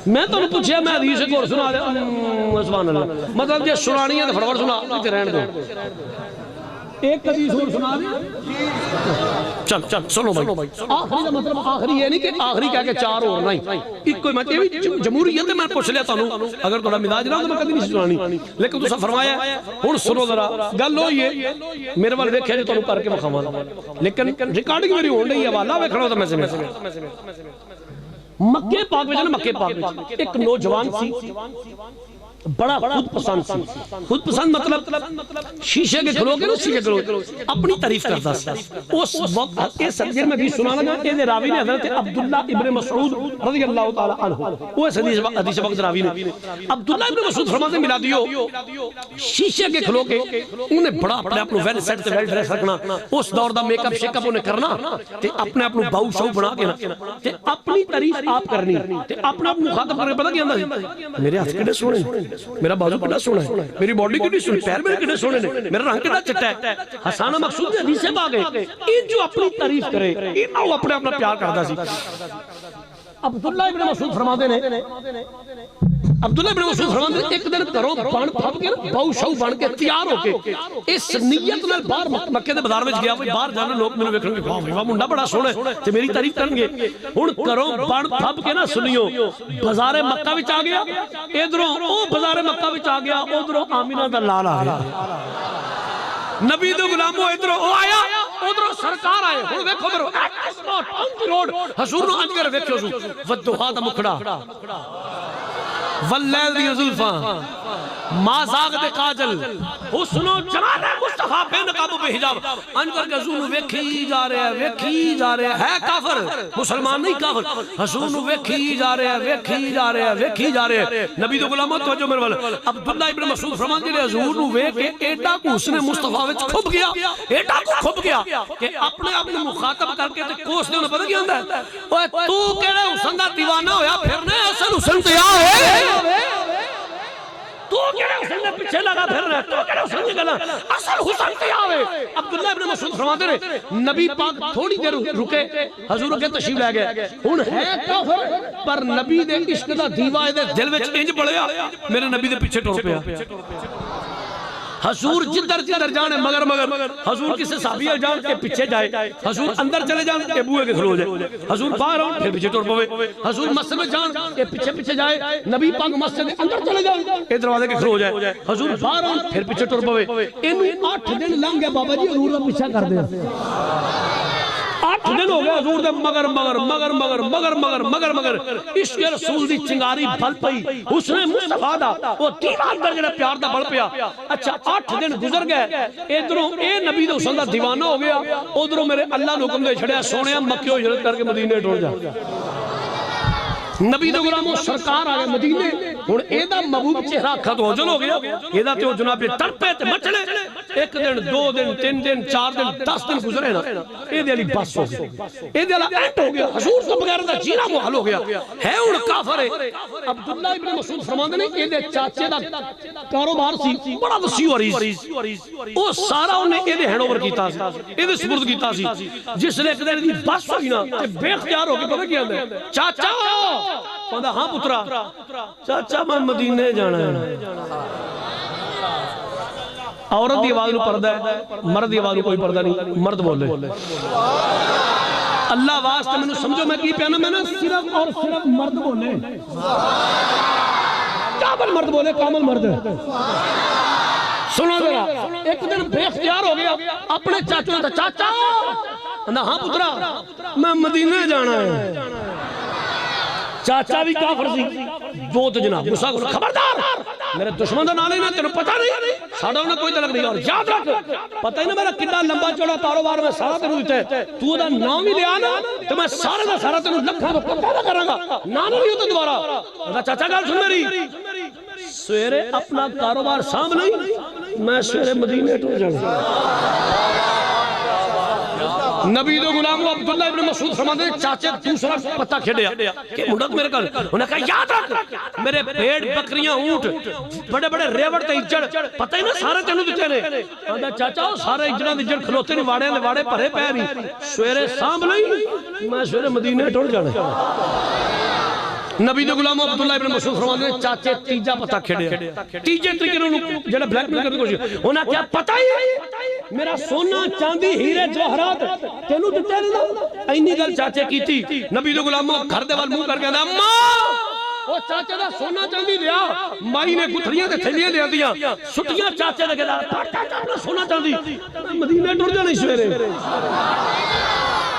میں تو پوچھیا میں حدیث ایک اور سنا دے سبحان اللہ مطلب جے سنانی ہے تے فٹافٹ سنا تے رہن دو ایک حدیث اور سنا دے چل سنو بھائی آخری کا مطلب آخری یہ نہیں کہ آخری کہہ کے 4 اور نہیں ایک کوئی مطلب جمہوریت ہے میں پوچھ لیا تانوں اگر تھوڑا مزاج نہ ہو تو میں کبھی نہیں سنانی لیکن تساں فرمایا ہن سنو ذرا گل ہوئی ہے میرے وال ویکھیا جی تانوں کر کے بخاواں لیکن ریکارڈنگ میری ہون رہی ہے حوالہ ویکھنا تو میں مکے پاک وچ نا مکے پاک وچ ایک نوجوان سی بڑا خود پسند سی خود پسند مطلب شیشے کے کھلو کے شیشے کھلو اپنی تعریف کرتا سی اس وقت اس سجدے میں بھی سنانا گا اے راوی نے حضرت عبداللہ ابن مسعود رضی اللہ تعالی عنہ وہ حدیث وقت راوی نے عبداللہ ابن مسعود فرماتے ملا دیو شیشے کے کھلو کے انہیں بڑا اپنے اپنے ویل سیٹ تے ویل ڈریس رکھنا اس دور دا میک اپ شیک اپ انہیں کرنا تے اپنے اپنے باؤ شو بنا کے تے اپنی تعریف آپ کرنی تے اپنا مخاطب کرنے پتہ کیا انداز میرے ہاتھ کڑے سونے میرا بازو کتنا سونا ہے میری باڈی کتنی سونی پیر میرے کتنے سونے نے میرا رنگ کتنا چٹا ہے حسان مقصود حدیث سے باغ ہے ان جو اپنی تعریف کرے انہاں وہ اپنا پیار کرتا سی عبداللہ ابن مسعود فرماتے ہیں عبداللہ بن مسعود فرماتے ہیں ایک دن گھروں بن پھب کے بہو شو بن کے تیار ہو کے اس نیت نال باہر مکے دے بازار وچ گیا کوئی باہر جانا لوگ مینوں ویکھن گے واہ منڈا بڑا سوہنا ہے تے میری تعریف کرن گے ہن گھروں بن پھب کے نہ سنیو بازار مکہ وچ آ گیا ادھروں او بازار مکہ وچ آ گیا ادھروں آمینہ دا لال آ گیا نبی دے غلاموں ادھروں او آیا ادھروں سرکار آئے ہن ویکھو ادھروں اسپاٹ آن دی روڈ حضور نو انج کر ویکھو سو ودھا دا مکھڑا واللیل دی زلفاں ما زاغ دے کاجل حسن و جمال مصطفیٰ بے نقاب و بے حجاب ان کر کے حضور ویکھی جا رہے ہے کافر مسلمان نہیں کافر حضور ویکھی جا رہے ہیں نبی دے غلاموں توجہ میرے وال عبداللہ ابن مسعود فرماتے ہیں حضور نو ویکھ کے ایڈا کو حسن مصطفیٰ وچ کھب گیا کہ اپنے آپ کو مخاطب کر کے تے کوس دے انہوں پتہ کیا ہوندا ہے اوے تو کیڑے حسن دا دیوانہ ہویا پھرنے اصل حسن تے آ تو کیڑے حسن نے پیچھے لگا پھر رہا ہے تو کیڑے حسن نے کہنا اصل حسن تے آوے عبداللہ ابن مسعود فرماتے ہیں نبی پاک تھوڑی دیر رکے حضور کے تشریف لے گئے ہن ہے کافر پر نبی دے عشق دا دیوا دے دل وچ انج بڑھیا میرے نبی دے پیچھے ٹر پیا حضور جدھر جانے مگر حضور کسی صحابی جان کے پیچھے جائے حضور اندر چلے جان کے بوئے کے کھلو جائے حضور باہر آن پھر پیچھے ٹر پوے حضور مسجد میں جان کے پیچھے جائے نبی پاک مسجد میں اندر چلے جائے کے دروازے کے کھلو جائے حضور باہر آن پھر پیچھے ٹر پوے انہوں 8 دن لنگ گئے بابا جی حضور کا پیچھا کر دیں 8 دن ہو گئے حضور دے مگر عشق رسول دی چنگاری بل پئی حسن مصطفیٰ دا وہ دیوان در جڑا پیار دا بل پیا اچھا 8 دن گزر گئے ادھروں اے نبی دے حسن دا دیوانہ ہو گیا ادھروں میرے اللہ نے حکم دے چھڑیا سونیا مکیوں ہجرت کر کے مدینے ٹر جا نبی دے غلاموں سرکار آ گئے مدینے ہن اے دا محبوب چہرہ کھت ہو جل ہو گیا اے دا تے او جناب تڑپے تے مچلے 1 دن 2 دن 3 دن 4 دن 10 دن گزرے نا اے دے علی بس ہو گیا اے دے علی اینٹ ہو گیا حضور تو بغیر دا جینا محال ہو گیا ہے ہن کافر ہے عبداللہ ابن مسعود فرماندے نے اے دے چاچے دا کاروبار سی بڑا وسیع و عریض او سارا انہیں اے دے ہینڈ اوور کیتا سی اے دے سپرد کیتا سی جس نے ایک دن دی بس ہوئی نا تے بے اختیار ہو کے پتہ کیا ہے چاچا کہندا ہاں پترا چاچا میں مدینے جانا ہے عورت دی آواز نو پردہ ہے مرد دی آواز نو کوئی پردہ نہیں مرد بولے اللہ واسطے میں سمجھو میں کی پیانا میں نا صرف اور صرف مرد بولے کامل مرد بولے کامل مرد سنو ذرا ایک دن بے اختیار ہو گیا اپنے چاچوں نے چاچا کہندا ہاں پترا میں مدینے جانا ہے چاچا بھی کافر سی دو تو جناب غصہ کرو خبردار میرے دشمن دا نام لینا تینوں پتہ نہیں ساڈا انہیں کوئی تعلق نہیں اور یاد رکھ پتہ ہی نا میرا کتنا لمبا چوڑا کاروبار میں سارا تینوں دیتا ہے تو دا نام ہی لیا نا تو میں سارا دا سارا تینوں لکھا تو پتہ نہ کروں گا نام نہیں ہوتا دوبارہ چاچا گل سن میری سویرے اپنا کاروبار سام نہیں میں سویرے مدینے ٹر جانا نبی دے غلام عبداللہ ابن مسعود فرماتے ہیں چاچے دوسرا پتہ کھڑیا کہ منڈت میرے کل انہوں نے کہا یاد رکھ میرے بھیڑ بکریاں اونٹ بڑے بڑے ریوڑ تے اجڑ پتہ ہی نا سارے تینوں دیتے نے کہا چاچا سارے اجڑاں دے اجڑ کھلوتے نہیں واڑے دے واڑے بھرے پے نہیں سویرے سام نہیں میں سویرے مدینے ٹر جانا نبی دے غلام عبداللہ ابن مسعود فرماتے ہیں چاچے تیجا پتہ کھڑیا تیجے طریقے انہوں جڑا بلیک میل کرنے کو انہوں نے کیا پتہ ہی میرا سونا چاندی ہیرے جوہرات تینوں دیتے نہیں اینی گل چاچے کی تھی نبی دے غلام گھر دے وال منہ کر کے اماں وہ چاچے دا سونا چاندی دیا مائی نے گتھریاں تے تھیلیاں دیا دیا سٹیاں چاچے دے گلا چاچا اپنا سونا چاندی مدینے ٹر جانے سویرے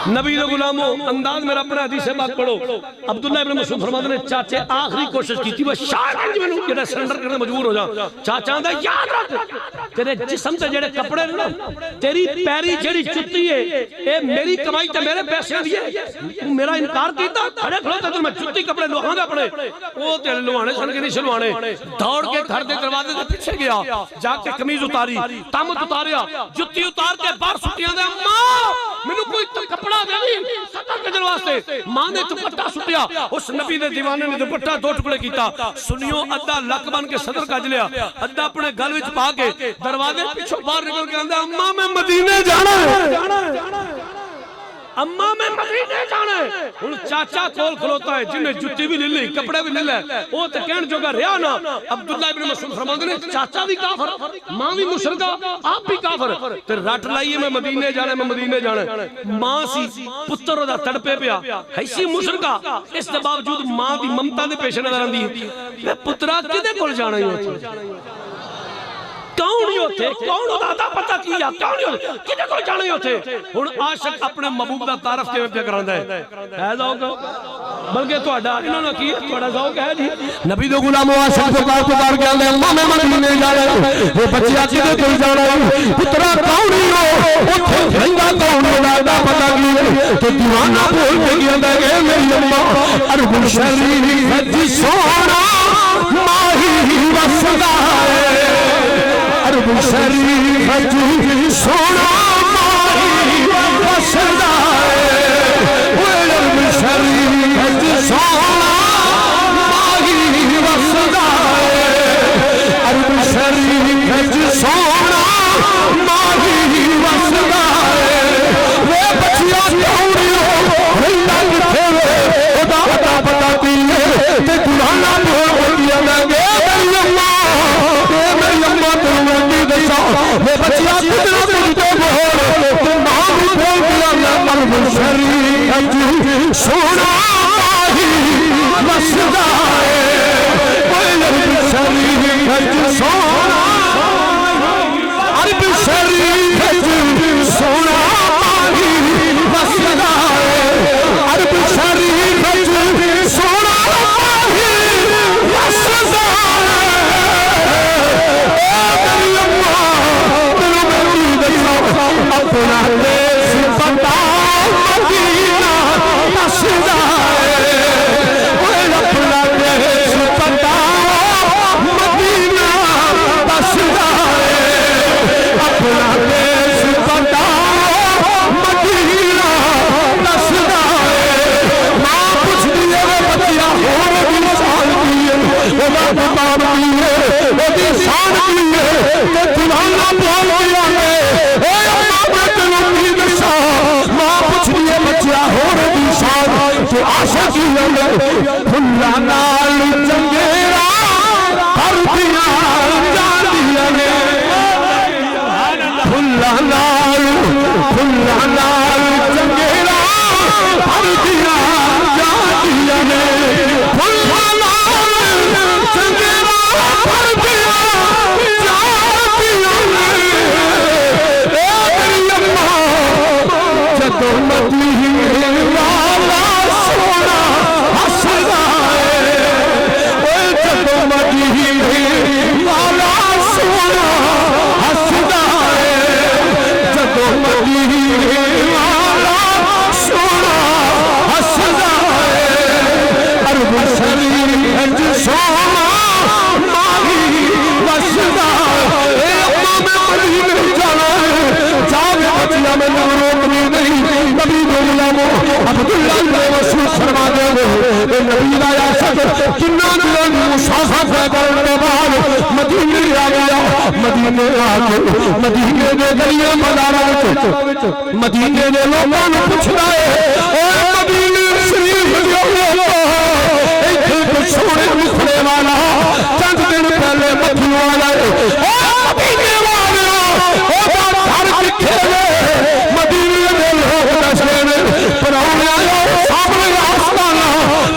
نبی دے غلاموں انداز میرا اپنا حدیث سے بات پڑھو عبداللہ ابن مسعود فرماتے ہیں چاچے آخری کوشش کی تھی وہ شاید میں نے سرنڈر کرنے مجبور ہو جا چاچا دا یاد رکھ تیرے جسم سے جڑے کپڑے نا تیری پیری جڑی جُتی ہے اے میری کمائی تے میرے پیسے دیے میرا انکار کیتا کھڑے کھلوتے تو میں جُتی کپڑے لوہاں گا اپنے وہ تیرے لوہانے سن کے نہیں سلوانے دوڑ کے گھر دے دروازے سے پیچھے گیا جا کے قمیض اتاری تامت اتاریا جُتی اتار کے باہر سٹیاں دے اماں مینوں کوئی کپڑا دے سطر کے جل واسطے ماں نے دوپٹہ سٹیا اس نبی دے دیوانے نے دوپٹہ 2 ٹکڑے کیتا سنیو ادھا لک بن کے صدر کج لیا ادھا اپنے گل وچ پا کے دروازے پیچھے باہر نکل کے آندا اماں میں مدینے جانا ہے اما میں مدینے جانا ہے ہن چاچا کول کھلوتا ہے جنہیں جتی بھی لے لی کپڑے بھی لے لے او تے کہن جو گا رہا نا عبداللہ ابن مسعود فرماتے ہیں چاچا بھی کافر ماں بھی مشرکہ آپ بھی کافر تے رٹ لائیے میں مدینے جانا ماں سی پتر دا تڑپے پیا ایسی مشرکہ اس دے باوجود ماں دی ممتا دے پیش نظر آندی میں پترا کدے کول جانا ہی ہوتی کون ہی ہوتے کون دا پتہ کیا کون ہی ہوتے کدے کول جانا ہی ہوتے ہن عاشق اپنے محبوب دا تعارف کیویں پیا کراندا ہے ذوق بلکہ تہاڈا انہاں نے کی تہاڈا ذوق ہے جی نبی دے غلام عاشق پکار کے آندے اماں میں مدینے جانا وہ بچیا کدے کول جانا پترا کون ہی ہو اوتھے رہندا کون دا پتہ کی تے دیوانہ بول کے گیندا کہ میری اماں عرب شریف دی سونا ماہی وسدا ہے عرب شریف دی سونا ماہی وسدا ہے عرب شریف دی سونا ماہی وسدا ہے عرب شریف دی سونا ماہی وسدا ہے وہ بچیا کیوں رہندا کتے او دا پتہ کی تے دلہنا بول کے آندے میں بچیا کتنا مجھتے بول تو نام بول دیا میں عرب شریف دی سونا ماہی وسدا ہے عرب شریف دی سونا عرب شریف دی سونا ماہی وسدا ہے عرب شریف دی سونا ماہی وسدا اپنا دیس پتا مدینہ وسدا ہے اپنا دیس پتا مدینہ وسدا ہے اپنا دیس پتا مدینہ وسدا ہے ماں پوچھ دیے وہ بچیا اور بھی شان دیے وہ باب دیے وہ بھی شان دیے تو دلہنا بول دیا ہے ماں پوچھ دیے بچیا ہو رہی شان تو عاشق ہی لگے کھلا نال چنگیرا کر دیا جاندیا نے کھلا نال چنگیرا کر دیا جاندیا نے کھلا نال چنگیرا کر دیا جاندیا نے جدو مدینے والا سونا ہسدا ہے جدو مدینے والا سونا ہسدا ہے جدو مدینے والا سونا ہسدا ہے عرب شریف دی سونا ماہی وسدا ہے میں مدینے جانا ہے جاوے بچیا میں روکنی نہیں نبی دے غلاموں عبداللہ ابن مسعود فرما دے اے نبی دا عاشق کنا دن مسافر کرنے کے بعد مدینے آ گیا مدینے آ کے مدینے دے گلیاں مزاراں وچ مدینے دے لوکاں نوں پوچھدا ہے اے مدینے شریف دے لوکاں ایتھے سونے مکھڑے والا چند دن پہلے متھیوں والا اے مدینے والے او دا گھر کتھے ہے مدینے دے لوگ دسدے نے پراؤنے آیا سامنے آستانہ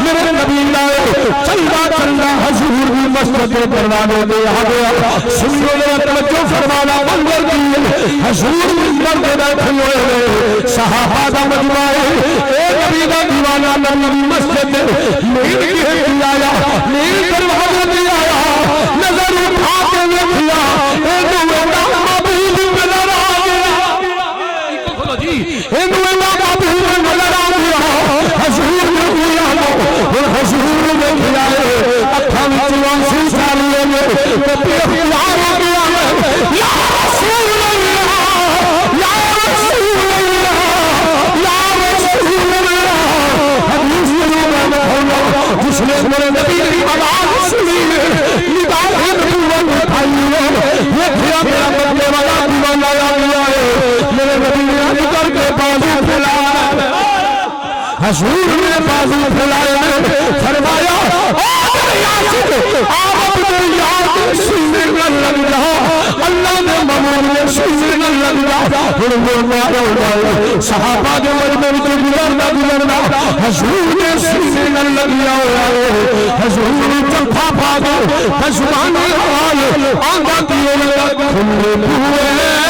میرے نبی لائے چلدا چلدا حضور دی مسجد دے دروازے تے آ گیا سنو میرا توجہ فرمانا منظر کی حضور منبر تے بیٹھے ہوئے نے صحابہ دا مجمع اے نبی دا دیوانہ نبی مسجد تے میل کی آیا میل دروازے تے آیا نظر اٹھا کے دیکھیا اے دوے دا محبوب نظر آ گیا جی اے دوے دا محبوب نظر آ گیا حضور نے کیا اور حضور نے کیا اکھاں وچ آنسو چالے نے تے پیار ہو گیا یا رسول اللہ یا رسول اللہ یا رسول اللہ حدیث میں جس نے میرے حضور نے بازو پھیلائے فرمایا آپ اپنے یاد سینے نہ لگ جا اللہ نے ممون نے سینے نہ لگ جا فرمایا صحابہ کے مجمع میں گزرنا حضور نے سینے نہ لگ جا حضور چنکھا پھاگا پشمانے حوال آنگا دیے لگ کھلے ہوئے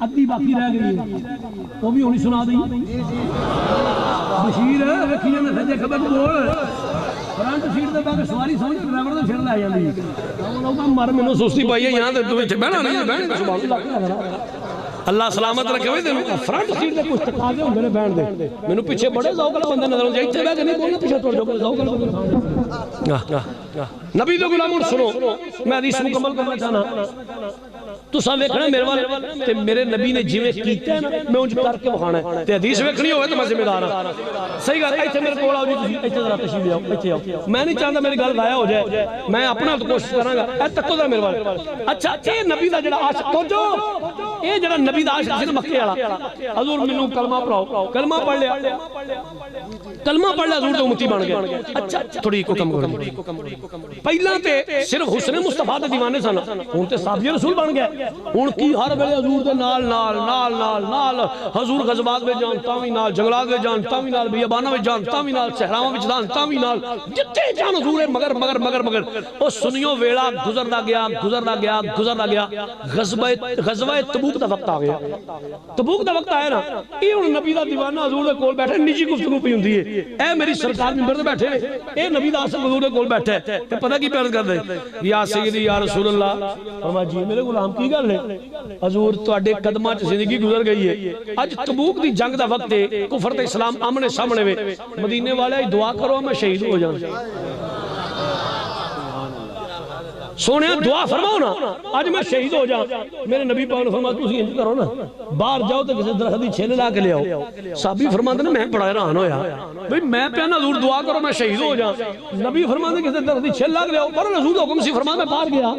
ادھی باقی رہ گئی وہ بھی ہونی سنا دیں بشیر رکھی جانا سجے خبر بول فرنٹ سیٹ تے باقی سواری سمجھ ڈرائیور تے پھر لے جاندی مر مینوں سستی پائی ہے یہاں تے تو ایتھے بہنا نہیں بہن سبحان اللہ اللہ سلامت رکھے ہوئے تینوں فرنٹ سیٹ تے کچھ تقاضے ہوندے نے بہن دے مینوں پیچھے بڑے ذوق والے بندے نظر آؤندے ایتھے بیٹھ کے نہیں بولنا پیچھے ٹر جاؤ ذوق والے بندے نبی دے غلام سنو میں حدیث مکمل کرنا چاہنا تساں ویکھنا میرے وال تے میرے نبی نے جویں کیتا ہے نا میں انج کر کے وکھانا ہے تے حدیث ویکھنی ہوے تے میں ذمہ دار ہاں صحیح گل ایتھے میرے کول آؤ جی تسی ایتھے ذرا تشریف لے آؤ ایتھے آؤ میں نہیں چاہندا میری گل ضائع ہو جائے میں اپنا تو کوشش کراں گا اے تکو ذرا میرے وال اچھا اے نبی دا جڑا عاشق تو جو اے جڑا نبی دا عاشق سی مکے والا حضور مینوں کلمہ پڑھاؤ کلمہ پڑھ لیا حضور تے امتی بن گئے اچھا تھوڑی کو کم کرو پہلا تے صرف حسن مصطفیٰ دے دیوانے سن ہن تے صحابی رسول بن گئے ہن کی ہر ویلے حضور دے نال حضور غزوات میں جان تاویں نال جنگلات میں جان تاویں نال بیاباناں میں جان تاویں نال صحراواں وچ جان تاویں نال جتھے جان حضور ہے مگر او سنیو ویلا گزردا گیا غزوہ تبوک دا وقت آ گیا تبوک دا وقت آیا نا اے ہن نبی دا دیوانہ حضور دے کول بیٹھے نجی گفتگو پئی ہوندی ہے اے میری سرکار منبر تے بیٹھے اے نبی دا عاشق حضور دے کول بیٹھا ہے تے پتہ کی پیار کردے یا سیدی یا رسول اللہ فرمایا جی میرے غلام کی گل ہے حضور تواڈے قدماں چ زندگی گزر گئی ہے اج تبوک دی جنگ دا وقت ہے کفر تے اسلام آمنے سامنے وے مدینے والے دعا کرو میں شہید ہو جاواں سونے دعا فرماؤ نا آج میں شہید ہو جاؤں میرے نبی پاک نے فرمایا تسی انج کرو نا باہر جاؤ تے کسی درخت دی چھل لا کے لے آؤ صحابی فرماندے نے میں بڑا حیران ہویا بھئی میں پیا نا حضور دعا کرو میں شہید ہو جاؤں نبی فرماندے کسی درخت دی چھل لا کے لے آؤ پر حضور حکم سی فرمایا میں باہر گیا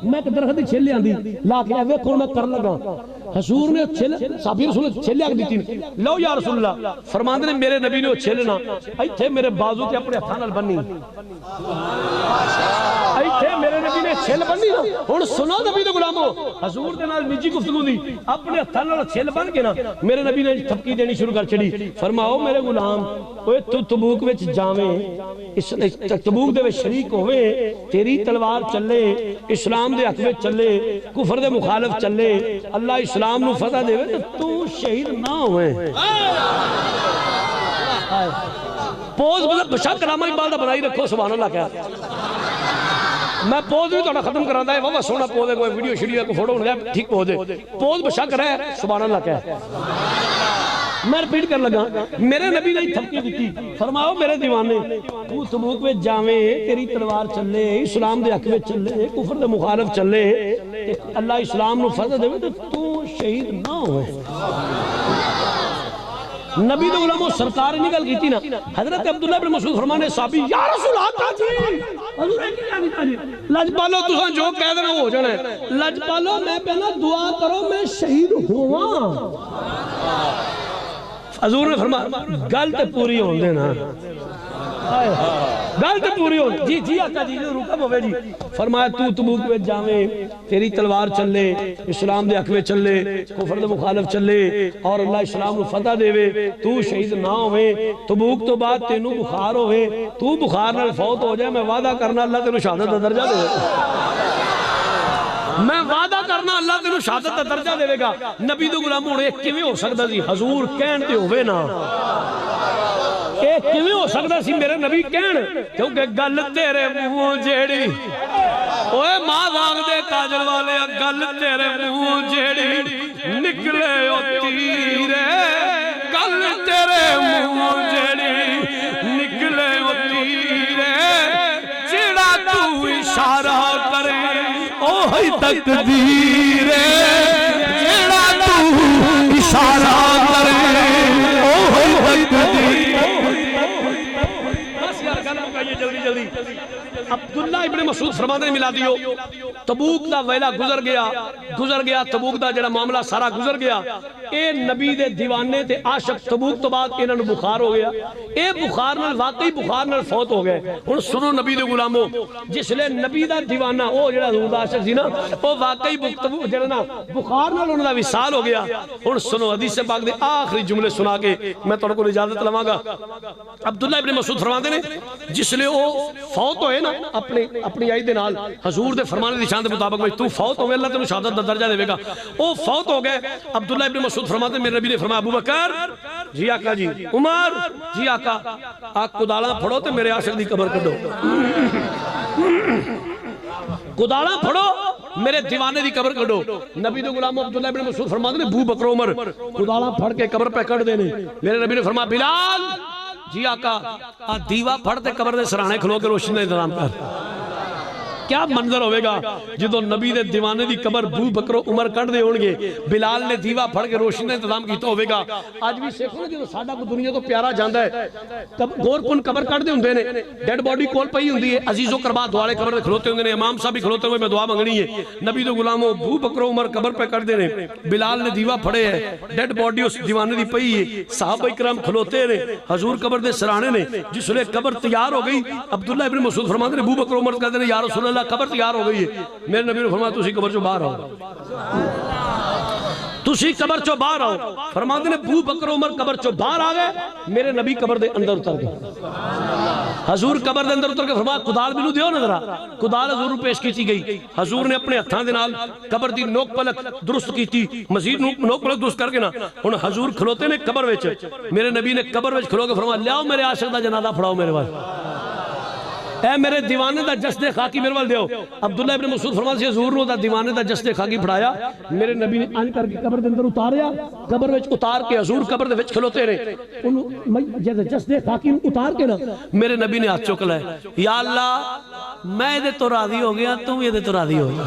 میں ایک درخت دی چھل لے آندی لا کے ویکھو میں کر لگا حضور نے چھل صحابی رسول نے چھل لا کے دتی لو یا رسول اللہ فرماندے نے میرے نبی نے وہ چھل نا ایتھے میرے بازو تے اپنے ہتھاں نال بننی ایتھے میرے نبی نے چھل بننی نا ہن سنو نبی دے غلامو حضور دے نال نجی گفتگو دی اپنے ہتھاں نال چھل بن کے نا میرے نبی نے تھپکی دینی شروع کر چھڑی فرماؤ میرے غلام اوے تو تبوک وچ جاویں اس تبوک دے وچ شریک ہوویں تیری تلوار چلے اسلام دے حق وچ چلے کفر دے مخالف چلے اللہ اسلام نو فتح دے تے تو شہید نہ ہوئے پوز بشک کرامہ اقبال دا بنائی رکھو سبحان اللہ کیا میں پوز بھی توڑا ختم کرانا ہے وہ سونا پوز ہے کوئی ویڈیو شیڈیو کو فوٹو ہونے ٹھیک پوز ہے پوز بشک رہے سبحان اللہ کیا میں ریپیٹ کر لگا میرے نبی نے تھپکی دیتی فرماؤ میرے دیوانے تو تبوک میں جاویں تیری تلوار چلے اسلام دے حق میں چلے کفر دے مخالف چلے اللہ اسلام نو فتح دے تو شہید نہ ہوئے. نبی دے غلاموں سرکار نے گل کیتی نا. حضرت عبداللہ بن مسعود فرمانے صحابی یا رسول آقا جی حضور نے کیا کیتا جی لجپالو تساں جو کہہ دینا ہو جانا ہے. لجپالو میں پہلا دعا کرو میں شہید ہواں. حضور نے فرمایا گل تے پوری ہون دے نا گل تے پوری ہو. جی جی آقا جی رکا ہوئے جی. فرمایا تو تبوک میں جاویں تیری تلوار چلے اسلام دے حق میں چلے کفر دے مخالف چلے اور اللہ اسلام نو فتح دے وے تو شہید نہ ہوئے. تبوک تو بعد تینو بخار ہوئے تو بخار نال فوت ہو جائے میں وعدہ کرنا اللہ تینو شہادت دا درجہ دے میں وعدہ کرنا اللہ تینو شہادت دا درجہ دے گا. نبی دے غلام ہونے کیویں ہو سکدا سی حضور کہن تے ہوئے نا اے کیویں ہو سکدا سی میرے نبی کہن کیونکہ گل تیرے منہ جیڑی اوے ماں واگ دے کاجل والے گل تیرے منہ جیڑی نکلے او تیرے گل تیرے منہ جیڑی نکلے او تیرے جیڑا تو اشارہ کرے اوہی تقدیر جیڑا تو اشارہ کرے اوہی تقدیر. جلدی جلدی عبداللہ ابن مسعود فرماتے ہیں ملا دیو تبوک دا ویلا گزر گیا تبوک دا جڑا معاملہ سارا گزر گیا. اے نبی دے دیوانے تے عاشق تبوک تو بعد انہاں نوں بخار ہو گیا. اے بخار نال واقعی بخار نال فوت ہو گئے. ہن سنو نبی دے غلامو جس لے نبی دا دیوانہ او جڑا حضور دا عاشق سی نا او واقعی جڑا نا بخار نال انہاں دا وصال ہو گیا. ہن سنو حدیث پاک دے آخری جملے سنا کے میں تہاڈے کول اجازت لواں گا. عبداللہ ابن مسعود فرماتے ہیں جس لے او فوت ہوئے نا اپنی آئی دے نال حضور دے فرمانے دی شان دے مطابق میں تو فوت ہوئے اللہ تینوں شہادت دا درجہ دے گا. او فوت ہو گئے. عبداللہ ابن مسعود فرماتے ہیں میرے نبی نے فرمایا ابو بکر جی آقا جی عمر جی آقا آق کدالاں پھڑو تے میرے عاشق دی قبر کڈو. کدالاں پھڑو میرے دیوانے دی قبر کڈو. نبی دے غلام عبداللہ ابن مسعود فرماتے ہیں ابو بکر عمر کدالاں پھڑ کے قبر پہ کڈ دینے. میرے نبی نے فرمایا بلال جی آقا دیوا پھڑ تے قبر دے سرانے کھلو کے روشنی دا انتظام کر. کیا منظر ہوئے گا جدو نبی دے دیوانے دی قبر ابو بکر عمر کٹ دے ہونگے بلال نے دیوا پھڑ کے روشنی دا انتظام کیتا ہوئے گا. آج بھی سیکھو جدو ساڈا کو دنیا تو پیارا جاندا ہے گور کن قبر کٹ دے ہوندے نے ڈیڈ باڈی کول پئی ہوندی ہے عزیز و قربا دوالے قبر دے کھلوتے ہوندے نے امام صاحب بھی کھلوتے ہوئے میں دعا منگنی ہے. نبی دے غلاموں ابو بکر عمر قبر پہ کٹ دے نے بلال نے دیوا پھڑے ہے ڈیڈ باڈی اس دیوانے دی پئی ہے صحابہ کرام کھلوتے نے حضور قبر دے سرانے نے. جس لے قبر تیار ہو گئی عبداللہ ابن مسعود فرماتے ہیں ابو بکر عمر کہتے ہیں یا رسول اللہ قبر تیار ہو گئی ہے. میرے نبی نے فرمایا تسی قبر چو باہر آؤ تسی قبر چو باہر آؤ. فرماتے ہیں ابو بکر عمر قبر چو باہر آ گئے. میرے نبی قبر دے اندر اتر گئے. حضور قبر دے اندر اتر کے فرمایا کدال مینوں دیو نظرا. کدال حضور نوں پیش کیتی گئی. حضور نے اپنے ہتھاں دے نال قبر دی نوک پلک درست کیتی مزید نوک پلک درست کر کے نا ہن حضور کھلوتے نے قبر وچ. میرے نبی نے قبر وچ کھلو کے فرمایا لیاؤ میرے عاشق دا جنازہ پڑھاؤ میرے وال اے میرے دیوانے دا جسد خاکی میرے وال دیو. عبداللہ ابن مسعود فرماتے ہیں حضور نے دا دیوانے دا جسد خاکی پڑھایا. میرے نبی نے انج کر کے قبر دے اندر اتاریا. قبر وچ اتار کے حضور قبر دے وچ کھلوتے رہے. انہوں جسد خاکی اتار کے نا میرے نبی نے ہاتھ چک لائے یا اللہ میں دے تو راضی ہو گیا تم یہ دے تو راضی ہو گیا.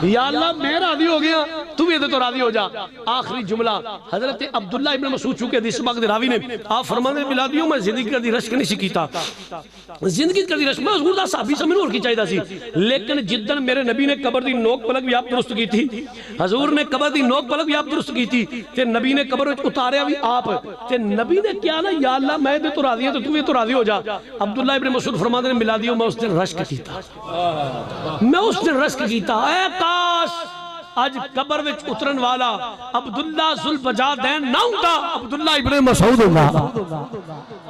یا اللہ میں راضی ہو گیا تم یہ دے تو راضی ہو جا. آخری جملہ حضرت عبداللہ ابن مسعود چونکہ حدیث پاک دے راوی نے آپ فرمانے ملا دیو میں زندگی کا دی رشک نہیں سی کیتا. زندگی کا دی رشک میں حضور دا صحابی سے میں اور کی چاہیے سی. لیکن جدن میرے نبی نے قبر دی نوک پلک بھی آپ درست کی تھی حضور نے قبر دی نوک پلک بھی آپ درست کی تھی تے نبی نے قبر وچ اتاریا بھی آپ تے نبی نے کیا نا یا اللہ میں دے تو راضی ہے تو تم یہ تو راضی ہو جا. عبداللہ ابن مسعود فرماتے ہیں ملا دیو میں اس دن رشک کیتا میں اس دن رشک کیتا. اے کاش آج قبر وچ اترن والا عبداللہ ذوالبجادین نہ ہوندا عبداللہ ابن مسعود ہوندا.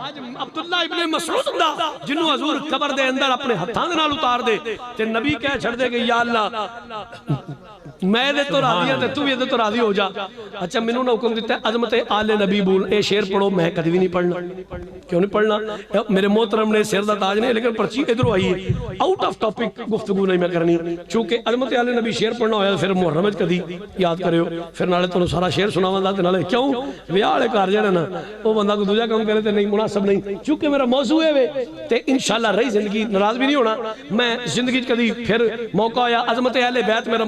آج عبداللہ ابن مسعود ہوندا جنوں حضور قبر دے اندر اپنے ہتھاں دے نال اتار دے تے نبی کہہ چھڑ دے کہ یا اللہ میں دے تو راضی ہے تو یہ دے تو راضی ہو جا. اچھا میں نے حکم دیتا ہے عظمت آل نبی بول اے شعر پڑھو میں کدی بھی نہیں پڑھنا. کیوں نہیں پڑھنا؟ میرے محترم نے سر دا تاج نے لیکن پرچی ادھر آئی ہے آؤٹ آف ٹاپک گفتگو نہیں میں کرنی چونکہ عظمت آل نبی شعر پڑھنا ہویا پھر محرم وچ کدی یاد کریو پھر نالے تانوں سارا شعر سناواں دا تے نالے کیوں ویاہ والے گھر جڑا نا او بندہ کوئی دوجا کام کرے تے نہیں مناسب نہیں. چونکہ میرا موضوع ہے تے انشاءاللہ رہی زندگی ناراض بھی نہیں ہونا. میں زندگی کدی پھر موقع آیا عظمت اہل بیت میرا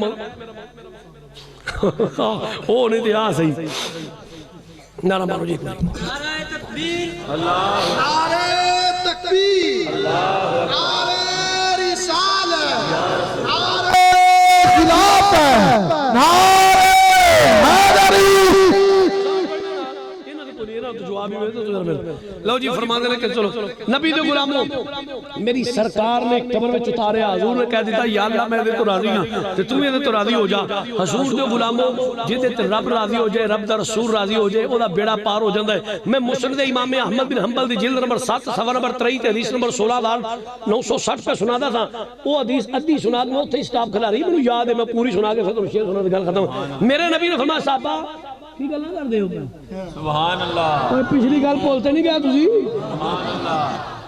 وہ نہیں تو صحیح نعرہ مارو جی نعرہ تکبیر نعرے تکبیر نعرے رسالت نعرے خلافت نعرے حیدری لو جی فرما دے کہ چلو نبی دے غلاموں میری سرکار نے قبر میں اتاریا حضور نے کہہ دیتا یا اللہ میں تو راضی ہاں تے تو بھی تو راضی ہو جا حضور دے غلاموں جے تے رب راضی ہو جائے رب دا رسول راضی ہو جائے او دا بیڑا پار ہو جاندا ہے میں مسند امام احمد بن حنبل دی جلد نمبر 7 صفحہ نمبر 23 تے حدیث نمبر 16,960 پہ سنادا تھا وہ حدیث ادھی سنا دے میں اوتھے سٹاپ کھلا رہی مینوں یاد ہے میں پوری سنا کے پھر شیئر سنا دی گل ختم میرے نبی نے فرمایا صحابہ کی گلاں کر دے ہو سبحان اللہ پچھلی گل بولتے نہیں گیا تسی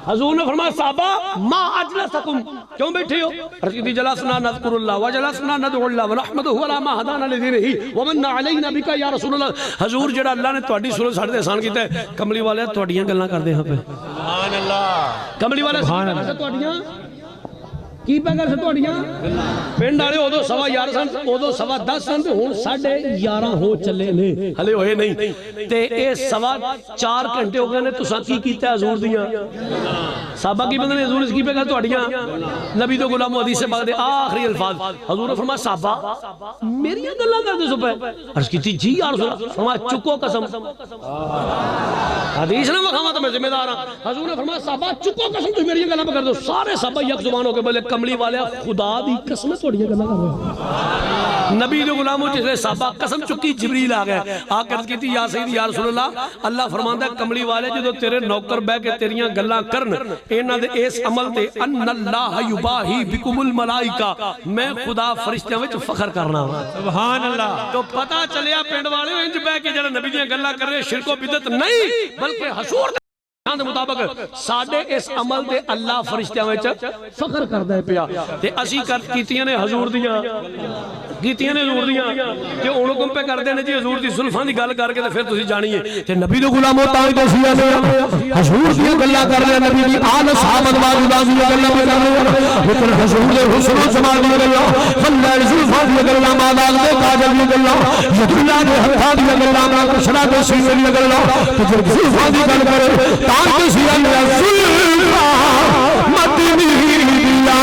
حضور نے فرمایا صحابہ ما اجلسکم کیوں بیٹھے ہو عرض کی جلسنا نذکر اللہ وجلسنا ندعو اللہ ونحمدہ ولا ما ہدانا لدینہ ومن علینا بک یا رسول اللہ حضور جڑا اللہ نے تہاڈی صورت ساڈے تے آسان کیتا ہے کملی والے تہاڈیاں گلاں کردے ہاں پہ سبحان اللہ کملی والے تہاڈیاں کی پہ کر سے تہاڈیاں پنڈ والے ادو 11:15 سن ادو 10:15 سن تے ہن 11:30 ہو چلے نے ہلے ہوئے نہیں تے اے 4.25 گھنٹے ہو گئے نے تساں کی کیتا ہے حضور دیاں صحابہ کی بندے نے حضور اس کی پہ کہا تہاڈیاں نبی دے غلام حدیث سے بعد آخری الفاظ حضور نے فرمایا صحابہ میریاں گلاں کر دے سو پہ عرض کی جی یا رسول اللہ فرمایا چکو قسم حدیث نہ وکھاواں تے میں ذمہ دار ہاں حضور نے فرمایا صحابہ چکو قسم تو میریاں گلاں پہ کر دو سارے صحابہ یک زبان ہو کے بولے کملی والے خدا دی قسم تھوڑی گلاں کر رہے نبی دے غلاموں جس نے صحابہ قسم چکی جبریل آ گئے آ کے عرض کی یا سیدی یا رسول اللہ فرماندا ہے کملی والے جدوں تیرے نوکر بیٹھ کے تیریاں گلاں کرن انہاں دے اس عمل تے ان اللہ یباہی بکم الملائکہ میں خدا فرشتیاں وچ فخر کرنا سبحان اللہ تو پتہ چلیا پنڈ والے انج بیٹھ کے جڑا نبی دیاں گلاں کر رہے شرک و بدعت نہیں بلکہ حضور دے مطابق ساڈے اس عمل تے اللہ فرشتیاں وچ فخر کردا ہے پیا تے اسی کیتیاں نے حضور دیاں کہ ہن حکم پہ کردے نے جی حضور دی زلفاں دی گل کر کے تے پھر تسی جانیے تے نبی دے غلاموں تاں ہی دسیا نے حضور دی گلاں کر رہے نبی دی آل صحابہ واجباں دی گلاں کر رہے لیکن حضور دے حسن و جمال دی گلاں اللہ زلفاں دی گلاں مالال دے کاجل دی گلاں یدلا دے ہتھاں دی گلاں کشرا دے سینے دی گلاں تے جو زلفاں دی گل کرے تاں دسیا نے زلفاں مدنی دیا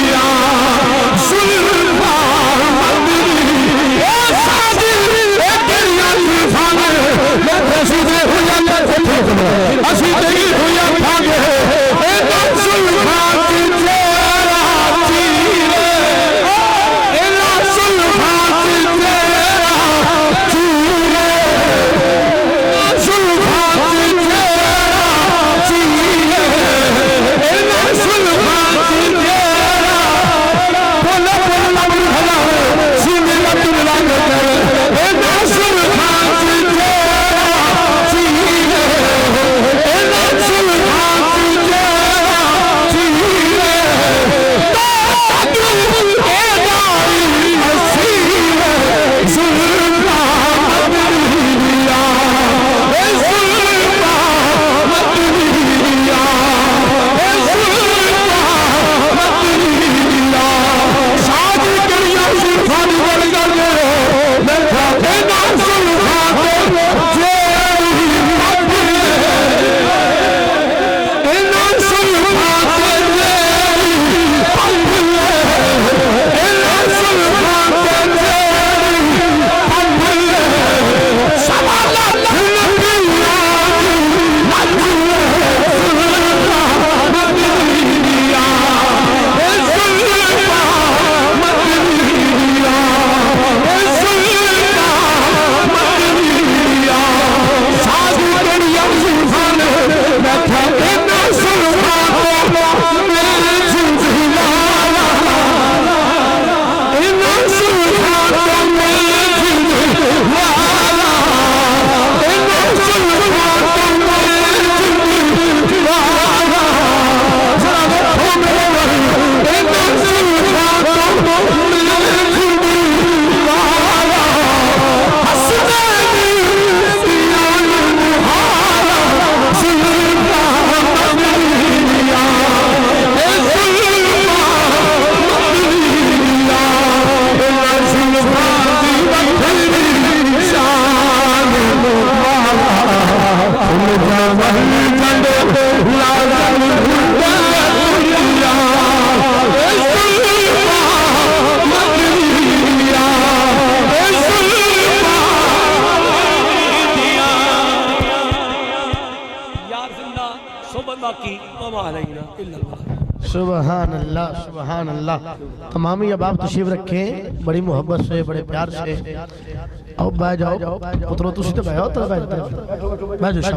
Yeah. باقی وما علینا الا البلاغ۔ سبحان اللہ تمام اب آپ تشریف رکھیں بڑی محبت سے بڑے پیار سے. آؤ بیٹھ جاؤ پترو تسی تو بیٹھو تو بیٹھ جاؤ.